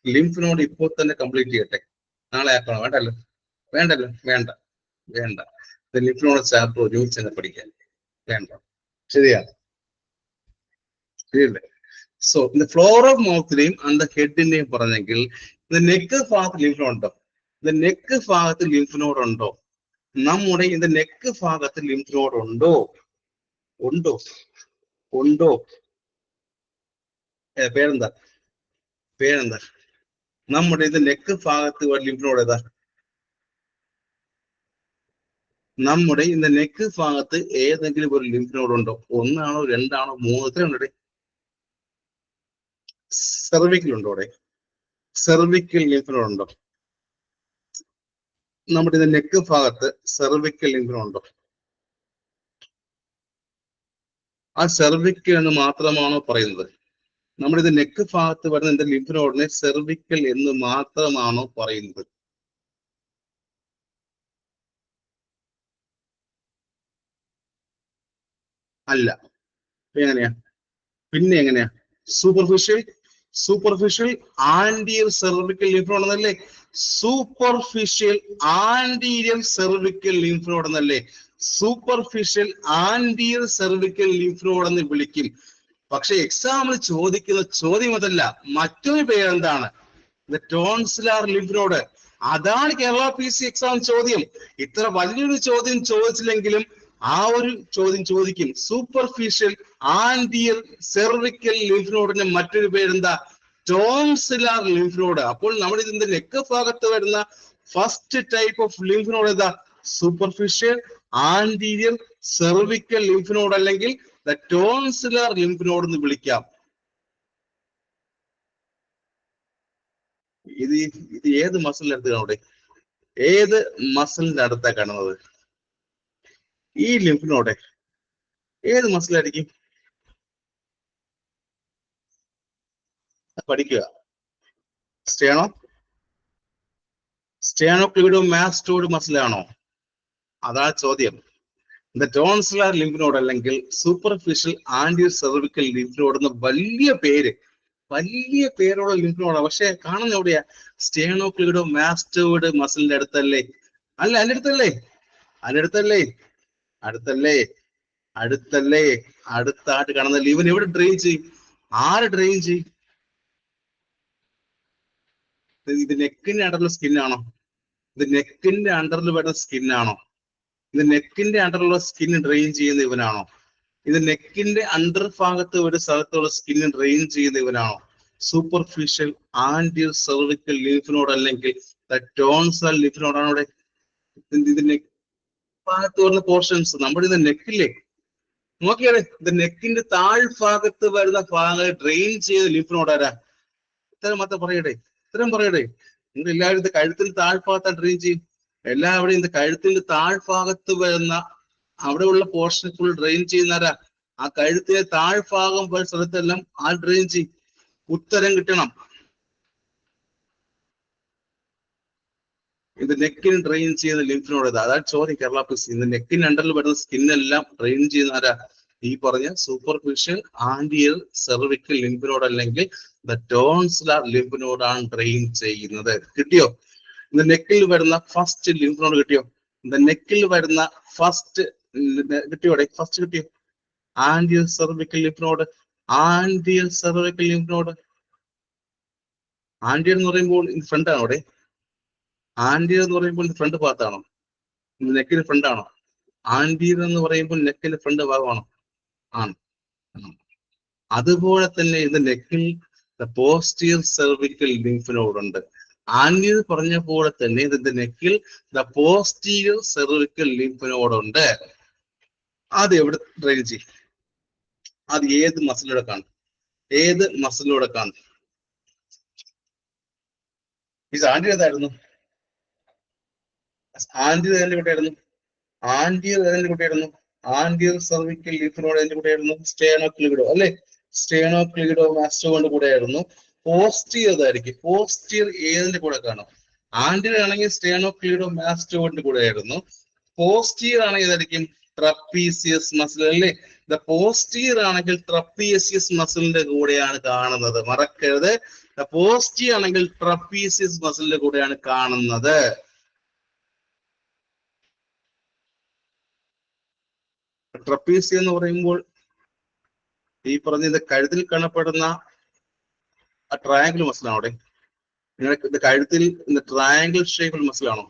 ലിംഫ് നോഡ് ഇപ്പോൾ തന്നെ കംപ്ലീറ്റ് ചെയ്യട്ടെ, നാളെ ആക്കണോ? വേണ്ടല്ലോ, വേണ്ടല്ലോ, വേണ്ട വേണ്ട. ലിംഫ് നോഡ് ചാപ്റ്റർ ഒരുമിച്ച് തന്നെ പഠിക്കാൻ വേണ്ട. ശരിയാ? ശരിയല്ലേ? സോ ഫ്ലോർ ഓഫ് മൗത്തിനെയും അന്ത ഹെഡിന്റെയും പറഞ്ഞെങ്കിൽ നെക്ക് ഭാഗത്ത് ലിംഫ് നോഡ് ഉണ്ടോ? നെക്ക് ഭാഗത്ത് ലിംഫ് നോഡ് ഉണ്ടോ? നമ്മുടെ നെക്ക് ഭാഗത്ത് ലിംഫ് നോഡ് ഉണ്ടോ? ഉണ്ടോ? ഉണ്ടോ? പേരെന്താ? പേരെന്താ? നമ്മുടെ നെക്ക് ഭാഗത്ത് ലിംഫ് നോഡ് ഏതാ? നമ്മുടെ നെക്ക് ഭാഗത്ത് ഏതെങ്കിലും ഒരു ലിംഫ് നോഡ് ഉണ്ടോ? 1 ആണോ 2 ആണോ 3? എത്ര ഉണ്ട്? സെർവിക്കൽ ഉണ്ടോ? അവിടെ സെർവിക്കൽ ലിംഫ് നോഡ് ഉണ്ടോ? നമ്മുടെ നെക്ക് ഭാഗത്ത് സെർവിക്കൽ ലിംഫ് നോഡ് ഉണ്ടോ? ആ സെർവിക്കൽ എന്ന് മാത്രമാണോ പറയുന്നത്? നമ്മുടെ നെക്ക് ഭാഗത്ത് വരുന്ന ലിംഫ് നോഡിനെ സെർവിക്കൽ എന്ന് മാത്രമാണോ പറയുന്നത്? അല്ല. എങ്ങനെയാ? പിന്നെ എങ്ങനെയാ? Superficial anterior cervical lymph node എന്നല്ലേ? Superficial anterior cervical lymph node എന്നല്ലേ? Superficial anterior cervical lymph node എന്ന് വിളിക്കും. പക്ഷെ എക്സാമിൽ ചോദിക്കുന്ന ചോദ്യം അതല്ല, മറ്റൊരു പേരെന്താണ്? Tonsillar lymph node. അതാണ് കേരള PC എക്സാം ചോദ്യം. ഇത്ര വലിയൊരു ചോദ്യം ചോദിച്ചില്ലെങ്കിലും ആ ഒരു ചോദ്യം ചോദിക്കും. സൂപ്പർഫിഷ്യൽ ആന്റിയർ സെർവിക്കൽ ലിംഫ് നോഡിന്റെ മറ്റൊരു പേരെന്താ? Tonsillar lymph node. അപ്പോൾ നമ്മുടെ ഇതിന്റെ നെക്ക് ഭാഗത്ത് വരുന്ന first type of lymph node ഏതാ? Superficial anterior cervical lymph node, അല്ലെങ്കിൽ ടോൺസിലാർ ലിംഫ് നോഡ് എന്ന് വിളിക്കാം. ഇത് ഏത് മസിലിന്റെ അടുത്ത് കാണൂടെ? ഏത് മസിലിന്റെ അടുത്താ കാണുന്നത്? ഈ ലിംഫ് നോഡ് ഏത് മസിലായിരിക്കും? പഠിക്കുക. സ്റ്റേണോക്ലിഡോമാസ്റ്റോയിഡ് മസിലാണോ? അതാ ചോദ്യം. ടോൺസിലാർ ലിംഫ് നോഡ് അല്ലെങ്കിൽ superficial anterior cervical lymph node എന്ന വലിയ പേരുള്ള ലിംഫ് നോഡാണ്. പക്ഷെ കാണുന്ന എവിടെയാ? സ്റ്റേണോക്ലിഡോമാസ്റ്റോയിഡ് മസിലിന്റെ അടുത്തല്ലേ? അല്ല, അതിന്റെ അടുത്തല്ലേ? അടുത്തായിട്ട് കാണുന്ന ഇവൻ എവിടെ ഡ്രെയിൻ ചെയ്യും? ആര് ഡ്രെയിൻ ചെയ്യും? ഇത് നെക്കിന്റെ അണ്ടറിലുള്ള സ്കിന്നാണോ? ഇത് നെക്കിന്റെ അണ്ടറിൽ വരുന്ന സ്കിന്നാണോ? ഇത് നെക്കിന്റെ അണ്ടറിലുള്ള സ്കിൻ ഡ്രെയിൻ ചെയ്യുന്ന ഇവനാണോ? ഇത് നെക്കിന്റെ അണ്ടർ ഭാഗത്ത് ഒരു സ്ഥലത്തുള്ള സ്കിൻ ഡ്രെയിൻ ചെയ്യുന്ന ഇവനാണോ? Superficial anterior cervical lymph node അല്ലെങ്കിൽ ടോൺസിലർ ലിംഫ് നോഡാണ് ഇവിടെ. ഇതിന്റെ ഭാഗത്ത് വരുന്ന പോർഷൻസ് നമ്മുടെ ഇത് നെക്കില്ലേ? നോക്കിയാലേ, ഇത് നെക്കിന്റെ താഴ്ഭാഗത്ത് വരുന്ന ഭാഗങ്ങൾ ഡ്രെയിൻ ചെയ്ത ലിംഫ് നോഡ് ആരാ? ഇത്തരം പറയടേ. നിങ്ങൾ എല്ലാവരും ഇത് കഴുത്തിന്റെ താഴ്ഭാഗത്ത് ഡ്രെയിൻ ചെയ്യും. എല്ലാവരും ഇത് കഴുത്തിന്റെ താഴ്ഭാഗത്ത് വരുന്ന അവിടെയുള്ള പോർഷൻ ഫുൾ ഡ്രെയിൻ ചെയ്യുന്നവരാ. ആ കഴുത്തിലെ താഴ്ഭാഗം പോലെ സ്ഥലത്തെല്ലാം ആ ഡ്രെയിൻ ചെയ്യും. ഉത്തരം കിട്ടണം. ഇത് നെക്കിന് ഡ്രെയിൻ ചെയ്യുന്ന ലിംഫ് നോഡ് ഏതാ? അതായത് ചോദ്യം കേരള പ്ലസ്. ഇത് നെക്കിന് അണ്ടറിൽ വരുന്ന സ്കിന്നെല്ലാം ഡ്രെയിൻ ചെയ്യുന്ന ആരാ? ഈ പറഞ്ഞ superficial anterior cervical lymph node അല്ലെങ്കിൽ ദ ടോൺസിലർ ലിംഫ് നോഡ് ആണ് ഡ്രെയിൻ ചെയ്യുന്നത്. കിട്ടിയോ? ഇത് നെക്കിൽ വരുന്ന ഫസ്റ്റ് ലിംഫ് നോഡ് കിട്ടിയോ? ഇത് നെക്കിൽ വരുന്ന ഫസ്റ്റ് കിട്ടിയോടെ? ഫസ്റ്റ് കിട്ടിയോ? ആന്റിയർ cervical lymph node. ആന്റിയർ cervical lymph node. ആന്റിയർ എന്ന് പറയുമ്പോൾ ഇത് ഫ്രണ്ട് ആണോ അവിടെ? ആന്റിയർ എന്ന് പറയുമ്പോൾ ഇത് ഫ്രണ്ട് ഭാഗത്താണോ? നെക്കിന് ഫ്രണ്ട് ആണോ? ആന്റിയർ എന്ന് പറയുമ്പോൾ നെക്കിന്റെ ഫ്രണ്ട് ഭാഗമാണോ? ആണ്. അതുപോലെ തന്നെ ഇത് നെക്കിൽ പോസ്റ്റീരിയർ സെർവിക്കൽ ലിംഫ് നോഡ് ഉണ്ട്. ആന്റിയർ പറഞ്ഞ പോലെ തന്നെ ഇതിന്റെ നെക്കിൽ the posterior cervical lymph node ഉണ്ട്. അത് എവിടെ ഡ്രെയിൻ ചെയ്യും? അത് ഏത് മസിലൂടെ കാണും? ഏത് മസിലൂടെ കാണും? ഇത് ആന്റിയർ ഏതായിരുന്നു? ആന്റിയർ ഏതിന്റെ കൂടെയായിരുന്നു? ആന്റിയർ ഏതിന്റെ കൂടെയായിരുന്നു? ആന്റിയർ സെർവിക്കൽ ലിംഫ് നോഡ് ഏതിന്റെ കൂടെയായിരുന്നു? സ്റ്റേനോക്ലിവിഡോ അല്ലെ? സ്റ്റേനോക്ലിവിഡോ മാസ്റ്റോന്റെ കൂടെയായിരുന്നു. പോസ്റ്റീരിയർ ഏതായിരിക്കും? പോസ്റ്റീരിയർ ഏതിന്റെ കൂടെ കാണും? ആന്റിയർ ആണെങ്കിൽ സ്റ്റേനോക്ലിവിഡോ മാസ്റ്റോന്റെ കൂടെയായിരുന്നു. പോസ്റ്റീരിയർ ആണെങ്കിൽ ഏതായിരിക്കും? ട്രപ്പീസിയസ് മസിൽ അല്ലേ? ദ പോസ്റ്റീരിയർ ആണെങ്കിൽ ട്രപ്പീസിയസ് മസിലിന്റെ കൂടെയാണ് കാണുന്നത്. മറക്കരുത്. ദ പോസ്റ്റീരിയർ ആണെങ്കിൽ ട്രപ്പീസിയസ് മസിലിന്റെ കൂടെയാണ് കാണുന്നത്. ട്രപ്പീസിയം എന്ന് പറയുമ്പോൾ ഈ പറഞ്ഞത് കഴുത്തിൽ കാണപ്പെടുന്ന ആ ട്രയാങ്കിൾ മസിലാണോ അവിടെ? നിങ്ങളുടെ കഴുത്തിൽ ട്രയാങ്കിൾ ഷേപ്പിൽ മസിലാണോ?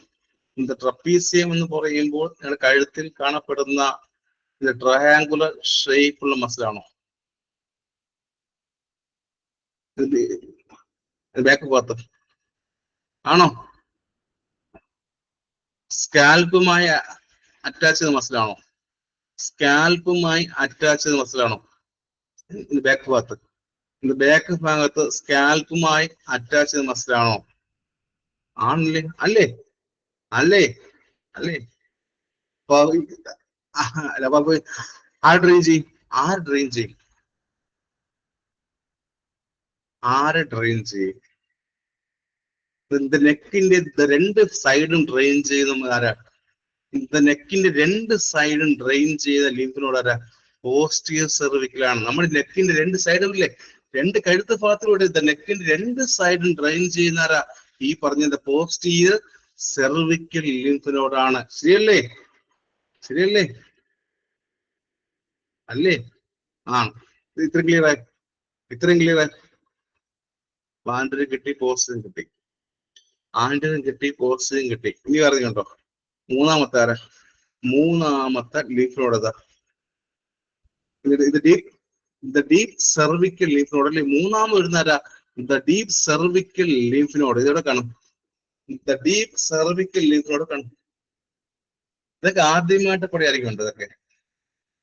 ട്രപ്പീസിയം എന്ന് പറയുമ്പോൾ നിങ്ങളുടെ കഴുത്തിൽ കാണപ്പെടുന്ന ട്രയാങ്കുലർ ഷേപ്പുള്ള മസിലാണോ? ബാക്ക് ഭാഗത്ത് ആണോ? സ്കാൽപ്പുമായി അറ്റാച്ച് ചെയ്ത മസിലാണോ? സ്കാൽപ്പുമായി അറ്റാച്ച് ചെയ്ത മസിലാണോ? ബാക്ക് ഭാഗത്ത് ബാക്ക് ഭാഗത്ത് സ്കാൽപ്പുമായി അറ്റാച്ച് ചെയ്ത മസിലാണോ? ആണല്ലേ? അല്ലേ? അല്ലേ? അല്ലേ? ആര് ഡ്രെയിൻ ചെയ്യും? ആര് ഡ്രെയിൻ ചെയ്യും? ആര് ഡ്രെയിൻ ചെയ്യും? നെക്കിന്റെ രണ്ട് സൈഡും ഡ്രെയിൻ ചെയ്യുന്ന ആരാ? നെക്കിന്റെ രണ്ട് സൈഡും ഡ്രെയിൻ ചെയ്ത ലിംഫ് നോഡ് ആരാ? പോസ്റ്റീരിയർ സെർവിക്കലാണ്. നമ്മുടെ നെക്കിന്റെ രണ്ട് സൈഡും ഇല്ലേ? രണ്ട് കഴുത്ത് ഭാഗത്തിലൂടെ നെക്കിന്റെ രണ്ട് സൈഡും ഡ്രെയിൻ ചെയ്യുന്ന ആരാ? ഈ പറഞ്ഞത് പോസ്റ്റീരിയർ സെർവിക്കൽ ലിംഫ് നോഡാണ്. ശരിയല്ലേ? ശരിയല്ലേ? അല്ലേ? ആണ്. ഇത്രയും ക്ലിയർ ആയി? ഇത്രയും ക്ലിയർ ആയി? ആന്റിയർ കിട്ടി, പോസ്റ്റീരിയർ കിട്ടി. ആന്റിയർ കിട്ടി, പോസ്റ്റീരിയർ കിട്ടി. ഇനി അറിഞ്ഞുണ്ടോ? മൂന്നാമത്തെ ആരാ? മൂന്നാമത്തെ ലിംഫ് നോഡ് ഏതാ? ഇത് ഡീപ് സെർവിക്കൽ ലിംഫ് നോഡ് അല്ലെ? മൂന്നാമത് വരുന്ന ആരാ? The deep cervical lymph node. ഇതെവിടെ കാണും? The deep cervical lymph node കാണും. ഇതൊക്കെ ആദ്യമായിട്ട് പഠിക്കാറുണ്ട്.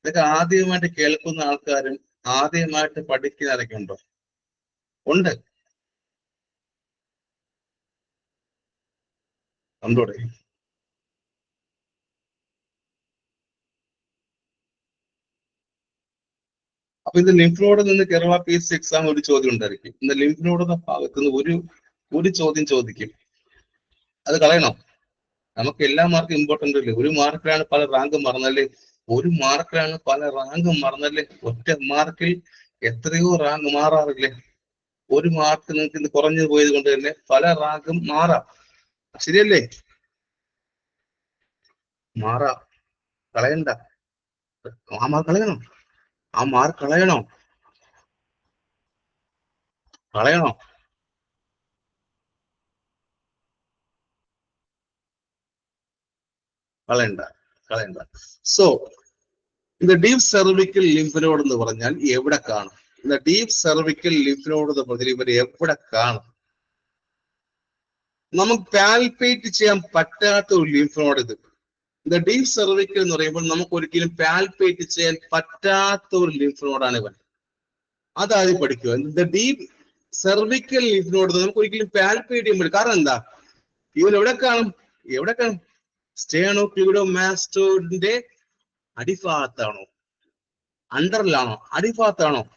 ഇതൊക്കെ ആദ്യമായിട്ട് കേൾക്കുന്ന ആൾക്കാരും ആദ്യമായിട്ട് പഠിക്കുന്ന ആരൊക്കെ ഉണ്ടോ? ഉണ്ട്. ഉണ്ടോടെ? അപ്പൊ ഇത് ലിംഫ് നോഡിൽ നിന്ന് കേരള PSC എക്സാം ഒരു ചോദ്യം ഉണ്ടായിരിക്കും. ഇന്ന് ലിംഫ് നോഡ് എന്ന ഭാഗത്ത് നിന്ന് ഒരു ചോദ്യം ചോദിക്കും. അത് കളയണോ? നമുക്ക് എല്ലാ മാർക്കും ഇമ്പോർട്ടന്റ് അല്ലേ? ഒരു മാർക്കിലാണ് പല റാങ്കും മറന്നല്ലേ? ഒരു മാർക്കിലാണ് പല റാങ്കും മറന്നല്ലേ? ഒറ്റ മാർക്കിൽ എത്രയോ റാങ്ക് മാറാറില്ലേ? ഒരു മാർക്ക് നിങ്ങൾക്ക് ഇത് കുറഞ്ഞു പോയത് കൊണ്ട് തന്നെ പല റാങ്കും മാറാം. ശരിയല്ലേ? മാറാം. കളയണ്ട. ആ മാർക്ക് കളയണോ? ആ മാർക്ക് കളയണോ? കളയണോ? കളയണ്ട. കളയണ്ട. സോ ഇത് ഡീപ് സെർവിക്കൽ ലിംഫ് നോഡ് എന്ന് പറഞ്ഞാൽ എവിടെ കാണും? ഡീപ് സെർവിക്കൽ ലിംഫ് നോഡ് എന്ന് പറഞ്ഞാൽ ഇവർ എവിടെ കാണും? നമുക്ക് പാൽപേറ്റ് ചെയ്യാൻ പറ്റാത്ത ഒരു ലിംഫ് നോഡ് ഇത്. ഡീപ് സെർവിക്കൽ എന്ന് പറയുമ്പോൾ നമുക്ക് ഒരിക്കലും പാൽപേറ്റ് ചെയ്യാൻ പറ്റാത്ത ഒരു ലിംഫ് നോഡാണ് ഇവൻ. അതാദ്യം പഠിക്കുക. ഡീപ് സെർവിക്കൽ ലിംഫ് നോഡ് നമുക്ക് ഒരിക്കലും പാൽപേറ്റ് ചെയ്യാൻ പറ്റും. കാരണം എന്താ? ഇവൻ എവിടെ കാണും? എവിടെ കാണും? സ്റ്റേനോക്ലിവിഡോമാസ്റ്റോയിഡിന്റെ അടിഭാഗത്താണോ? അണ്ടറിലാണോ? അടിഭാഗത്താണോ?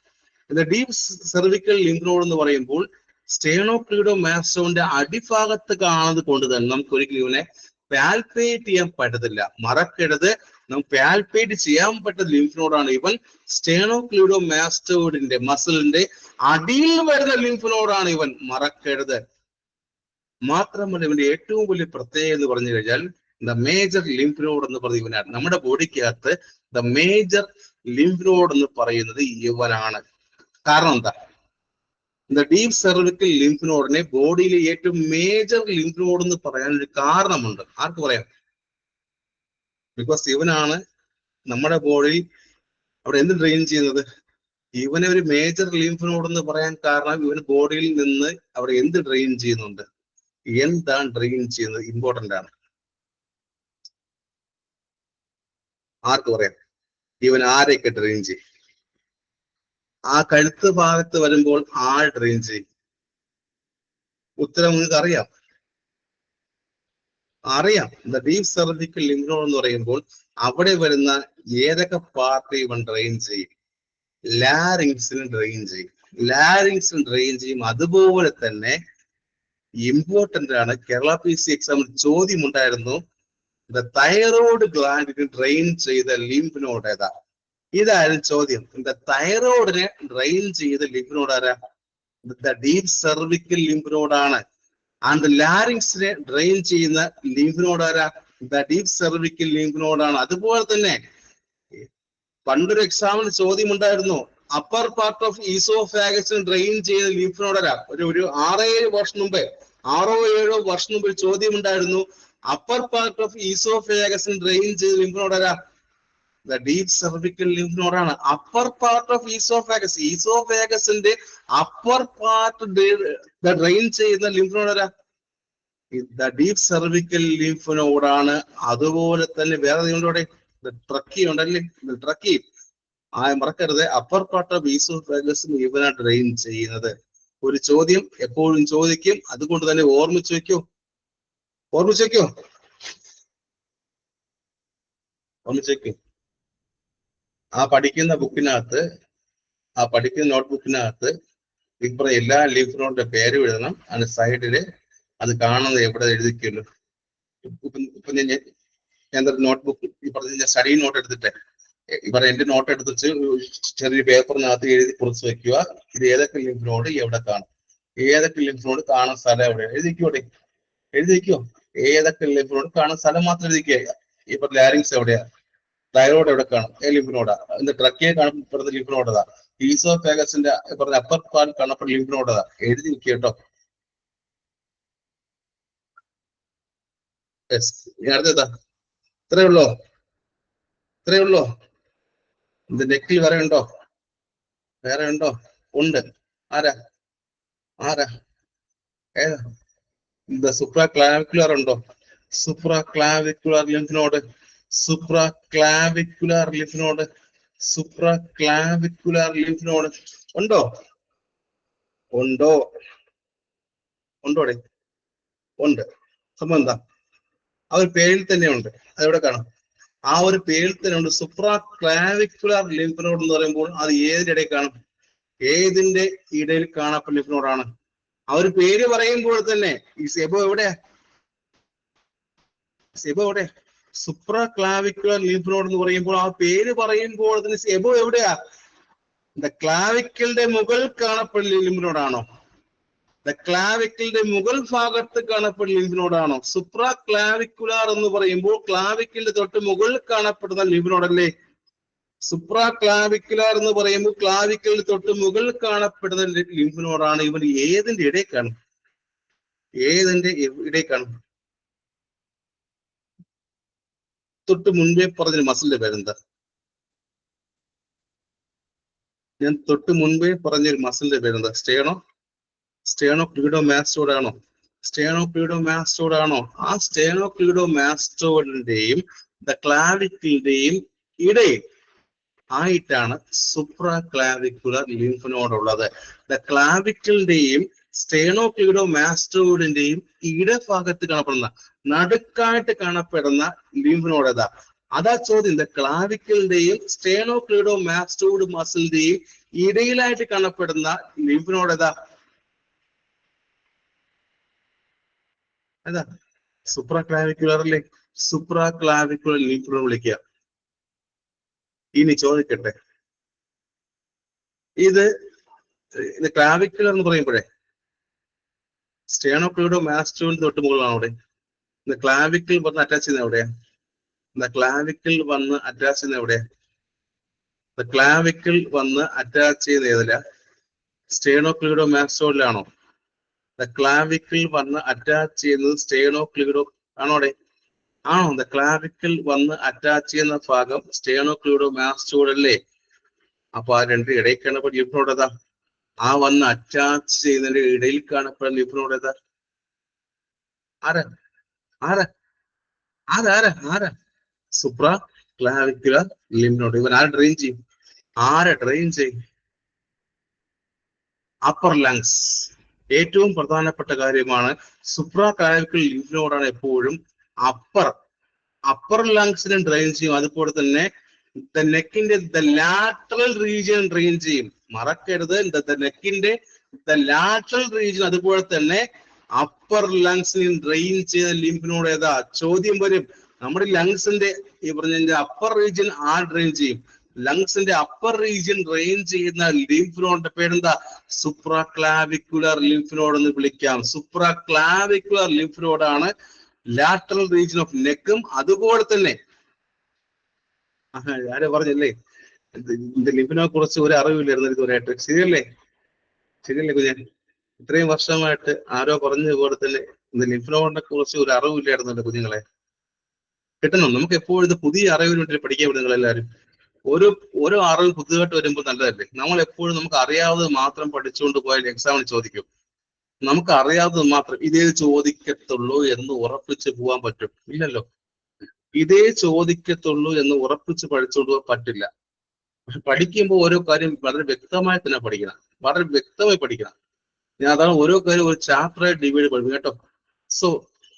ഡീപ് സെർവിക്കൽ ലിംഫ് നോഡ് എന്ന് പറയുമ്പോൾ സ്റ്റേണോക്ലീഡോമാസ്റ്റോന്റെ അടിഭാഗത്ത് കാണുന്നത് കൊണ്ട് തന്നെ നമുക്ക് ഒരിക്കലും ഇവനെ പാൽപേറ്റ് ചെയ്യാൻ പറ്റത്തില്ല. മറക്കരുത്, നമുക്ക് പാൽപേറ്റ് ചെയ്യാൻ പറ്റുന്ന ലിംഫ് നോഡാണ് ഇവൻ. സ്റ്റേണോക്ലീഡോമാസ്റ്റോയിഡിന്റെ മസിലിന്റെ അടിയിൽ വരുന്ന ലിംഫ് നോഡാണ് ഇവൻ, മറക്കരുത്. മാത്രമല്ല ഇവന്റെ ഏറ്റവും വലിയ പ്രത്യേകത എന്ന് പറഞ്ഞു കഴിഞ്ഞാൽ ദ മേജർ ലിംഫ് നോഡ് എന്ന് പറയുന്നത് ഇവനാണ്. നമ്മുടെ ബോഡിക്കകത്ത് ദ മേജർ ലിംഫ് നോഡ് എന്ന് പറയുന്നത് ഇവനാണ്. കാരണം എന്താ? ഡീപ് സെർവിക്കൽ ലിംഫ് നോഡിനെ ബോഡിയിലെ ഏറ്റവും മേജർ ലിംഫ് നോഡ് എന്ന് പറയാൻ ഒരു കാരണമുണ്ട്. ആർക്ക് പറയാം? ബിക്കോസ് ഇവനാണ് നമ്മുടെ ബോഡിയിൽ അവിടെ എന്ത് ഡ്രെയിൻ ചെയ്യുന്നത്. ഇവനെ ഒരു മേജർ ലിംഫ് നോഡ് എന്ന് പറയാൻ കാരണം ഇവന് ബോഡിയിൽ നിന്ന് അവിടെ എന്ത് ഡ്രെയിൻ ചെയ്യുന്നുണ്ട്, എന്താണ് ഡ്രെയിൻ ചെയ്യുന്നത്, ഇമ്പോർട്ടന്റ് ആണ്. ആർക്ക് പറയാം? ഇവൻ ആരെയൊക്കെ ഡ്രെയിൻ ചെയ്യും? ആ കഴുത്ത് ഭാഗത്ത് വരുമ്പോൾ ആൾ ഡ്രെയിൻ ചെയ്യും? ഉത്തരം നിങ്ങൾക്ക് അറിയാം. ഡീപ് സെർവിക്കൽ ലിംഫ് നോഡ് എന്ന് പറയുമ്പോൾ അവിടെ വരുന്ന ഏതൊക്കെ പാർട്ട് ഇവൻ ഡ്രെയിൻ ചെയ്യും? ലാരിങ്സിന് ഡ്രെയിൻ ചെയ്യും. അതുപോലെ തന്നെ ഇമ്പോർട്ടന്റ് ആണ്, കേരള PC എക്സാമിൽ ചോദ്യം ഉണ്ടായിരുന്നു, തൈറോയ്ഡ് ഗ്ലാൻഡിന് ഡ്രെയിൻ ചെയ്ത ലിംഫ് നോഡ് ഏതാ? ഇതായിരുന്നു ചോദ്യം. തൈറോയിഡിനെ ഡ്രെയിൻ ചെയ്ത ലിംഫ് നോഡ് ആരാ? ഡീപ് സെർവിക്കൽ ലിംഫ് നോഡാണ്. ആൻഡ് ലാരിങ്സിനെ ഡ്രെയിൻ ചെയ്യുന്ന ലിംഫ് നോഡ് ആരാ? ഡീപ് സെർവിക്കൽ ലിംഫ് നോഡാണ്. അതുപോലെ തന്നെ പണ്ടൊരു എക്സാമിന് ചോദ്യം ഉണ്ടായിരുന്നു, അപ്പർ പാർട്ട് ഓഫ് ഈസോഫാഗസിന് ഡ്രെയിൻ ചെയ്ത ലിംഫ് നോഡ് ആരാ? ഒരു 6-7 വർഷം മുമ്പ് ചോദ്യം ഉണ്ടായിരുന്നു, അപ്പർ പാർട്ട് ഓഫ് ഈസോഫാഗസിന് ഡ്രെയിൻ ചെയ്ത ലിംഫ് നോഡ് ആരാ? ഡീപ് സെർവിക്കൽ ലിംഫ് നോഡാണ്. Upper part of ഈസോഫാഗസിന്റെ upper part drain ചെയ്യുന്ന ലിംഫ് നോഡ് ആരാ? ഡീപ് സെർവിക്കൽ ലിംഫ് നോഡാണ്. അതുപോലെ തന്നെ വേറെ നിങ്ങളുടെ ട്രക്കി ഉണ്ടല്ലേ, ട്രക്കി മറക്കരുത്, അപ്പർ പാർട്ട് ഓഫ് ഈസോഫാഗസും ഇവനാണ് ഡ്രെയിൻ ചെയ്യുന്നത്. ഒരു ചോദ്യം എപ്പോഴും ചോദിക്കും, അതുകൊണ്ട് തന്നെ ഓർമ്മിച്ചു വെക്കോ. ആ പഠിക്കുന്ന നോട്ട്ബുക്കിനകത്ത് ഇപ്പൊ എല്ലാ ലിംഫ് നോഡിന്റെ പേര് എഴുതണം. അതിന് സൈഡില് അത് കാണുന്നത് എവിടെ എഴുതിക്കുമല്ലോ. ഇപ്പൊ ഞാൻ നോട്ട്ബുക്ക് ഈ പറഞ്ഞ സ്റ്റഡി നോട്ട് എടുത്തിട്ട് എന്റെ നോട്ട് എടുത്തിട്ട് ചെറിയ പേപ്പറിനകത്ത് എഴുതി കുറിച്ച് വെക്കുക. ഇത് ഏതൊക്കെ ലിംഫ് നോഡ് എവിടെ കാണും, ഏതൊക്കെ ലിംഫ് നോഡ് കാണുന്ന സ്ഥലം എവിടെ എഴുതിക്കോ. ഏതൊക്കെ ലിംഫ് നോഡ് കാണുന്ന സ്ഥലം മാത്രം എഴുതിക്കുക. ഇപ്പൊ ലാരിങ്സ് എവിടെയാ, തൈറോയ്ഡ് എവിടെ കാണും, ലിംഫ് നോഡാ. ട്രക്കിയെ കാണപ്പെടുന്ന ലിംഫ് നോഡതാ. ഈസോഫാഗസിന്റെ പറഞ്ഞ അപ്പർ പാർട്ട് കാണപ്പെടുന്ന ലിംഫ് നോഡതാ. എഴുതി വെക്കുക കേട്ടോ. അടുത്തതാ. ഇത്രയേ ഉള്ളോ? ഇത് നെക്കിൽ വേറെ ഉണ്ടോ? ഉണ്ട്. ആരാ ഏതാ? സുപ്രാക്ലാവിക്കുലർ ഉണ്ടോ? സുപ്രാക്ലാവിക്കുലർ ലിംഫ് നോഡ് ഉണ്ടോ? ഉണ്ട്. സംഭവം എന്താ? ആ ഒരു പേരിൽ തന്നെ ഉണ്ട്. അതെവിടെ കാണാം? ആ ഒരു പേരിൽ തന്നെ ഉണ്ട്. സുപ്രാക്ലാവിക്കുലർ ലിംഫ് നോഡ് എന്ന് പറയുമ്പോൾ അത് ഏതിന്റെ ഇടയിൽ കാണും? ഏതിന്റെ ഇടയിൽ കാണപ്പെടുന്ന ലിംഫ് നോഡാണ്? ആ ഒരു പേര് പറയുമ്പോൾ തന്നെ ഈ സെബോ എവിടെ? സുപ്രാക്ലാവിക്കുലർ ലിംഫ് നോഡ് എന്ന് പറയുമ്പോൾ ആ പേര് പറയുമ്പോൾ തന്നെ സെബോ എവിടെയാ? ക്ലാവിക്കലിന്റെ മുകൾ കാണപ്പെടുന്ന ലിംഫ് നോഡാണോ? ക്ലാവിക്കലിന്റെ മുകൾ ഭാഗത്ത് കാണപ്പെടുന്ന ലിംഫ് നോഡാണോ? സുപ്രാക്ലാവിക്കുലർ എന്ന് പറയുമ്പോൾ ക്ലാവിക്കലിന്റെ തൊട്ട് മുകളിൽ കാണപ്പെടുന്ന ലിംഫ് നോഡല്ലേ? സുപ്രാക്ലാവിക്കുലർ എന്ന് പറയുമ്പോൾ ക്ലാവിക്കലിന്റെ തൊട്ട് മുകളിൽ കാണപ്പെടുന്ന ലിംഫ് നോഡാണ്. ഇവൻ ഏതിന്റെ ഇടയിൽ കാണും? തൊട്ട് മുൻപേ പറഞ്ഞ മസിലിന്റെ പേരെന്താ? ഞാൻ തൊട്ട് മുൻപേ പറഞ്ഞൊരു മസിലിന്റെ പേരെന്താ? സ്റ്റേണോക്ലീഡോമാസ്റ്റോയിഡ് ആണോ? ആ സ്റ്റേണോക്ലീഡോമാസ്റ്റോയിഡിന്റെയും ക്ലാവിക്കിന്റെയും ഇടയിൽ ആയിട്ടാണ് സുപ്രാക്ലാവിക്കുലർ ലിംഫ് നോഡ് ഉള്ളത്. ക്ലാവിക്കിന്റെയും സ്റ്റേണോക്ലീഡോമാസ്റ്റോയിഡിന്റെയും ഇടഭാഗത്ത് കാണപ്പെടുന്ന നടുക്കായിട്ട് കാണപ്പെടുന്ന ലിംഫ് നോഡ് ഏതാ? അതാ ചോദ്യം. ക്ലാവിക്കലിന്റെയും സ്റ്റേണോക്ലീഡോമാസ്റ്റോയിഡ് മസിലിന്റെയും ഇടയിലായിട്ട് കാണപ്പെടുന്ന ലിംഫ് നോഡ് ഏതാ? ഏതാ? സൂപ്രാ ക്ലാവിക്കുലർ അല്ലേ? സൂപ്രാ ക്ലാവിക്കുലർ ലിംഫ് നോഡ് വിളിക്കുക. ഇനി ചോദിക്കട്ടെ, ഇത് ക്ലാവിക്കുലർ എന്ന് പറയുമ്പോഴേ സ്റ്റേണോക്ലീഡോമാസ്റ്റോയിഡ് തൊട്ട് മുകളിലാണ് അവിടെ. ക്ലാവിക്കിൾ വന്ന് അറ്റാച്ച് ചെയ്യുന്ന എവിടെയാ? ക്ലാവിക്കിൾ വന്ന് അറ്റാച്ച് ചെയ്യുന്ന എവിടെയാ? ക്ലാവിക്കിൾ വന്ന് അറ്റാച്ച് ചെയ്യുന്ന ഏതില? സ്റ്റേണോക്ലീഡോമാസ്റ്റോയിഡിലാണോ? ക്ലാവിക്കിൾ വന്ന് അറ്റാച്ച് ചെയ്യുന്നത് സ്റ്റേണോക്ലീഡോ ആണോ അവിടെ? ആണോ? ക്ലാവിക്കിൾ വന്ന് അറ്റാച്ച് ചെയ്യുന്ന ഭാഗം സ്റ്റേണോക്ലീഡോമാസ്റ്റോയിഡ് അല്ലേ? അപ്പൊ ആ രണ്ട് ഇടയിൽ കാണപ്പെടുന്ന ലിംഫ് നോഡ് ഏതാ? ആ വന്ന് അറ്റാച്ച് ചെയ്യുന്നതിന്റെ ഇടയിൽ കാണപ്പെടുന്ന ലിംഫ് നോഡ് ഏതാ? ആരാ? ആരാ? ആരാ? ആരാ? Supra clavicular lymph node. ഇവൻ ആരെ ഡ്രെയിൻ ചെയ്യും? ആരെ ഡ്രെയിൻ ചെയ്യും? Upper lungs. ഏറ്റവും പ്രധാനപ്പെട്ട കാര്യമാണ് സൂപ്രാ ക്ലാവിക്കുലർ ലിംഫ് നോഡാണ് എപ്പോഴും അപ്പർ ലങ്സിനെ ഡ്രെയിൻ ചെയ്യും. അതുപോലെ തന്നെ നെക്കിന്റെ ലാറ്ററൽ റീജിയൻ ഡ്രെയിൻ ചെയ്യും. മറക്കരുത്, നെക്കിന്റെ ലാറ്ററൽ റീജിയൻ അതുപോലെ തന്നെ അപ്പർ ലങ്സിനെ ഡ്രെയിൻ ചെയ്ത ലിംഫ് നോഡ് ഏതാ? ചോദ്യം വരും. നമ്മുടെ ലങ്സിന്റെ ഈ പറഞ്ഞ അപ്പർ റീജിയൻ ഡ്രെയിൻ ചെയ്യും? ലങ്സിന്റെ അപ്പർ റീജിയൻ ഡ്രെയിൻ ചെയ്യുന്ന ലിംഫ് നോഡിന്റെ പേരെന്താ? സൂപ്രാ ക്ലാവിക്കുലർ ലിംഫ് നോഡ് എന്ന് വിളിക്കാം. സൂപ്രാ ക്ലാവിക്കുലർ ലിംഫ് നോഡാണ് ലാറ്ററൽ റീജിയൻ ഓഫ് നെക്കും. അതുപോലെ തന്നെ ആരെ പറഞ്ഞല്ലേ ലിംഫിനെ കുറിച്ച് ഒരു അറിവില്ലായിരുന്നു ഇതുവരെയായിട്ട്. ശരിയല്ലേ? ശരിയല്ലേ കുഞ്ഞാൻ? ഇത്രയും വർഷമായിട്ട് ആരോ പറഞ്ഞ പോലെ തന്നെ ലിംഫ് നോഡിനെ കുറിച്ച് ഒരു അറിവില്ലായിരുന്നല്ലോ കുഞ്ഞുങ്ങളെ. കിട്ടണം. നമുക്ക് എപ്പോഴും ഇത് പുതിയ അറിവിന് വേണ്ടി പഠിക്കാൻ വിടും നിങ്ങളെല്ലാവരും. ഓരോ അറിവ് പുതുതായിട്ട് വരുമ്പോൾ നല്ലതല്ലേ? നമ്മൾ എപ്പോഴും നമുക്ക് അറിയാവുന്നത് മാത്രം പഠിച്ചുകൊണ്ട് പോയാൽ എക്സാമിന് ചോദിക്കും. നമുക്ക് അറിയാവുന്നത് മാത്രം ഇതേ ചോദിക്കത്തുള്ളൂ എന്ന് ഉറപ്പിച്ച് പോകാൻ പറ്റും? ഇല്ലല്ലോ. ഇതേ ചോദിക്കത്തുള്ളൂ എന്ന് ഉറപ്പിച്ച് പഠിച്ചുകൊണ്ട് പോകാൻ പറ്റില്ല. പഠിക്കുമ്പോൾ ഓരോ കാര്യം വളരെ വ്യക്തമായി തന്നെ പഠിക്കണം. വളരെ വ്യക്തമായി പഠിക്കണം. ഞാൻ അതാണ് ഓരോ കാര്യം ഒരു ചാപ്റ്ററായി ഡിവൈഡ് പഠിക്കും കേട്ടോ. സോ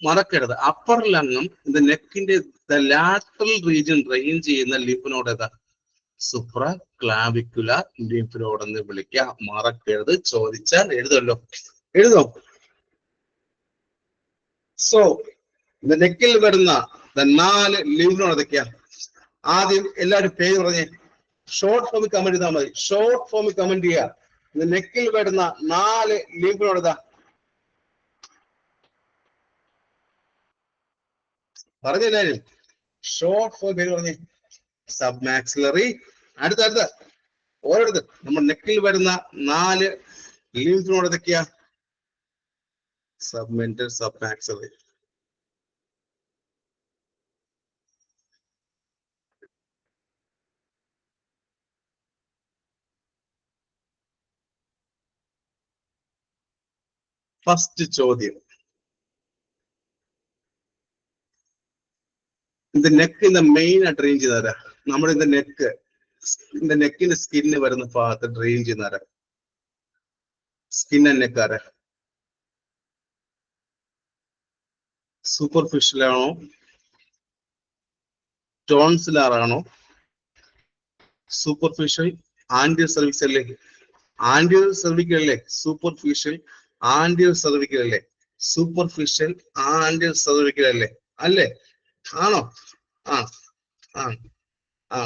മറക്കരുത്, അപ്പർ ലങ്ങും നെക്കിന്റെ ലാറ്ററൽ റീജിയൻ ഡ്രെയിൻ ചെയ്യുന്ന ലിംഫ് നോഡ് ഏതാ? സൂപ്രാ ക്ലാവിക്കുലർ ലിംഫ് നോഡ് എന്ന് വിളിക്കുക. മറക്കരുത്. ചോദിച്ചാൽ എഴുതല്ലോ. എഴുതോ? സോ നെക്കിൽ വരുന്ന 4 ലിംഫ് നോഡ് ഏതൊക്കെയാ? ആദ്യം എല്ലാവരും പേര് പറഞ്ഞേ. ഷോർട്ട് ഫോമിൽ കമന്റ് ചെയ്താൽ മതി. ഷോർട്ട് ഫോമിൽ കമന്റ് ചെയ്യുക. നെക്കിൽ വരുന്ന 4 ലിംഫ് നോഡ് ഏതാ? പറഞ്ഞില്ലാരും ഷോർട്ട് ഫോം പേര് പറഞ്ഞേ. Sub maxillary. അടുത്ത ഓരോരുത്തർ നമ്മുടെ നെക്കിൽ വരുന്ന 4 ലിംഫ് നോഡ് ഏതൊക്കെയാ? സബ്മെന്റൽ, സബ് മാക്സിലറി. ഫസ്റ്റ് ചോദ്യം, ഇത് നെക്ക് മെയിൻ ആയിട്ട് ഡ്രെയിൻ ചെയ്താരാ? നമ്മുടെ നെക്കിന്റെ സ്കിന്നിന് വരുന്ന ഭാഗത്ത് ഡ്രെയിൻ ചെയ്യുന്നാരാ? സ്കിൻ ആൻഡ് നെക്കാരാ? സൂപ്പർഫിഷ്യലാണോ? ടോൺസിലാറാണോ? സൂപ്പർഫിഷ്യൽ ആന്റിയർ സർവിക്സ് അല്ലേ? ആന്റിയർ സർവിക്കൽ അല്ലേ? സൂപ്പർഫിഷ്യൽ ആന്റിയർ സർവിക്കൽ അല്ലേ? സൂപ്പർഫിഷ്യൽ ആന്റിയർ സർവിക്കൽ അല്ലേ? അല്ലേ? ആണോ? ആ ആ ആ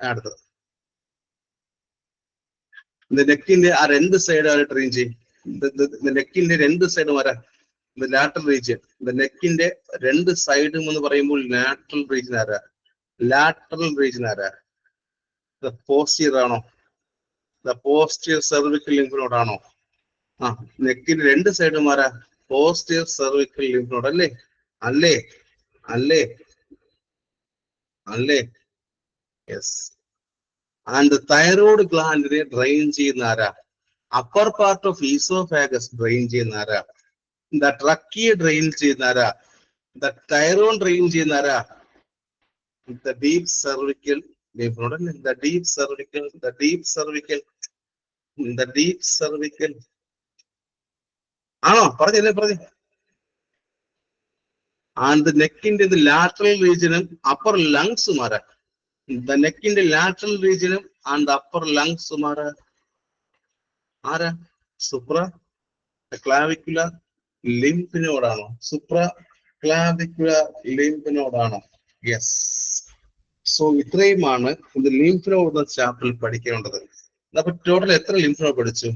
അടുത്തത് നെക്കിന്റെ ആ 2 സൈഡ് ആര് ട്രെയിൻ ചെയ്യും? നെക്കിന്റെ 2 സൈഡും ആരാ? Lateral region. നെക്കിന്റെ 2 സൈഡും എന്ന് പറയുമ്പോൾ ലാറ്ററൽ റീജിയൻ ആരാ? ലാറ്ററൽ റീജിയൻ ആരാ? പോസ്റ്റീരിയർ ആണോ? പോസ്റ്റീരിയർ സെർവിക്കൽ ലിംഫ് നോഡ് ആണോ? ആ നെക്കിന്റെ 2 സൈഡും ആരാ? പോസ്റ്റീരിയർ സെർവിക്കൽ ലിംഫ് നോഡ് അല്ലേ? അല്ലേ? അല്ലേ? അല്ലേ? യെസ്. ആൻഡ് തൈറോയ്ഡ് ഗ്ലാൻഡിനെ ഡ്രെയിൻ ചെയ്യുന്ന ആരാ? Upper part of oesophagus drain ചെയ്യുന്ന ആരാ? ട്രക്കിയെ ഡ്രെയിൻ ചെയ്യുന്ന ആരാ? തൈറോയ്ഡ് ഡ്രെയിൻ ചെയ്യുന്ന ആരാ? ഡീപ് സെർവിക്കൽ ലിംഫ് നോഡ് അല്ലേ? Deep cervical, deep cervical, deep cervical ആണോ? പറഞ്ഞല്ലേ? പറഞ്ഞു. ആൻഡ് നെക്കിന്റെ ലാറ്ററൽ റീജിയനും അപ്പർ ലങ്സും ആരാ? നെക്കിന്റെ ലാറ്ററൽ റീജിയനും ആൻഡ് അപ്പർ ലങ്സും ആരാ? ആരാ? സൂപ്ര ക്ലാവിക്കുലർ ലിംഫ് നോഡാണോ? സൂപ്ര ക്ലാവിക്കുലർ ലിംഫ് നോഡാണോ? യെസ്. സോ ഇത്രയുമാണ് ഇത് ലിംഫ് നോഡ് ചാപ്റ്ററിൽ പഠിക്കേണ്ടത്. അപ്പൊ ടോട്ടൽ എത്ര ലിംഫ് നോഡ് പഠിച്ചു?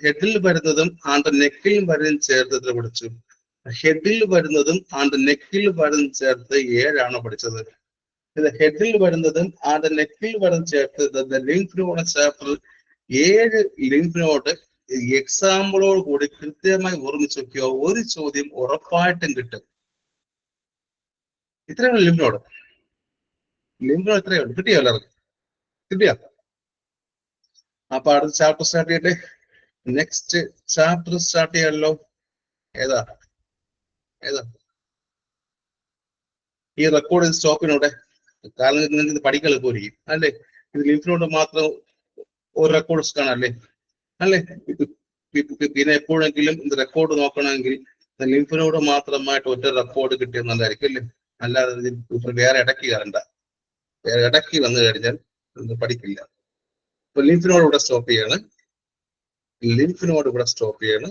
ഹെഡിൽ വരുന്നതും ആൻഡ് നെക്കിൽ വരുന്നതും ചേർത്ത് പഠിച്ചു. ഹെഡിൽ വരുന്നതും ആൻഡ് നെക്കിൽ വരുന്നതും ചേർത്ത് 7 പഠിച്ചത്. ഇത് ഹെഡിൽ വരുന്നതും ആൻഡ് നെക്കിൽ വരുന്നതും ചേർത്ത് ലിംഫ് നോഡ് ചാപ്റ്ററിൽ 7 ലിംഫ് നോഡ് എക്സാമ്പിളോട് കൂടി കൃത്യമായി ഓർമ്മിച്ച് നോക്കിയോ, ഒരു ചോദ്യം ഉറപ്പായിട്ടും കിട്ടും. ഇത്രയാണ് ലിംഫ് നോഡ്. ലിംഫ് നോഡ് ഇത്രയേ ഉള്ളൂ. കിട്ടിയോ എല്ലാവർക്കും? കിട്ടിയോ? അപ്പൊ അടുത്ത ചാപ്റ്റർ സ്റ്റാർട്ട് ചെയ്യട്ടെ. നെക്സ്റ്റ് ചാപ്റ്റർ സ്റ്റാർട്ട് ചെയ്യാമല്ലോ. ഏതാ ഏതാ? ഈ റെക്കോർഡ് സ്റ്റോപ്പിനോടെ, കാരണം നിങ്ങൾക്ക് ഇത് പഠിക്കാൻ എളുപ്പമായിരിക്കും അല്ലേ. ഇത് ലിംഫ് നോഡ് മാത്രം ഒരു റെക്കോർഡ് കാണാല്ലേ അല്ലേ. പിന്നെ എപ്പോഴെങ്കിലും ഇത് റെക്കോർഡ് നോക്കണമെങ്കിൽ ലിംഫ് നോഡ് മാത്രമായിട്ട് ഒറ്റ റെക്കോർഡ് കിട്ടിയത് നല്ലതായിരിക്കും അല്ലേ. അല്ലാതെ വേറെ ഇടയ്ക്ക് കയറണ്ട. വേറെ ഇടയ്ക്ക് വന്നു കഴിഞ്ഞാൽ പഠിക്കില്ല. അപ്പൊ ലിംഫ് നോഡ് ഇവിടെ സ്റ്റോപ്പ് ചെയ്യാണ്. ലിംഫ് നോഡ് ഇവിടെ സ്റ്റോപ്പ് ചെയ്യാണ്.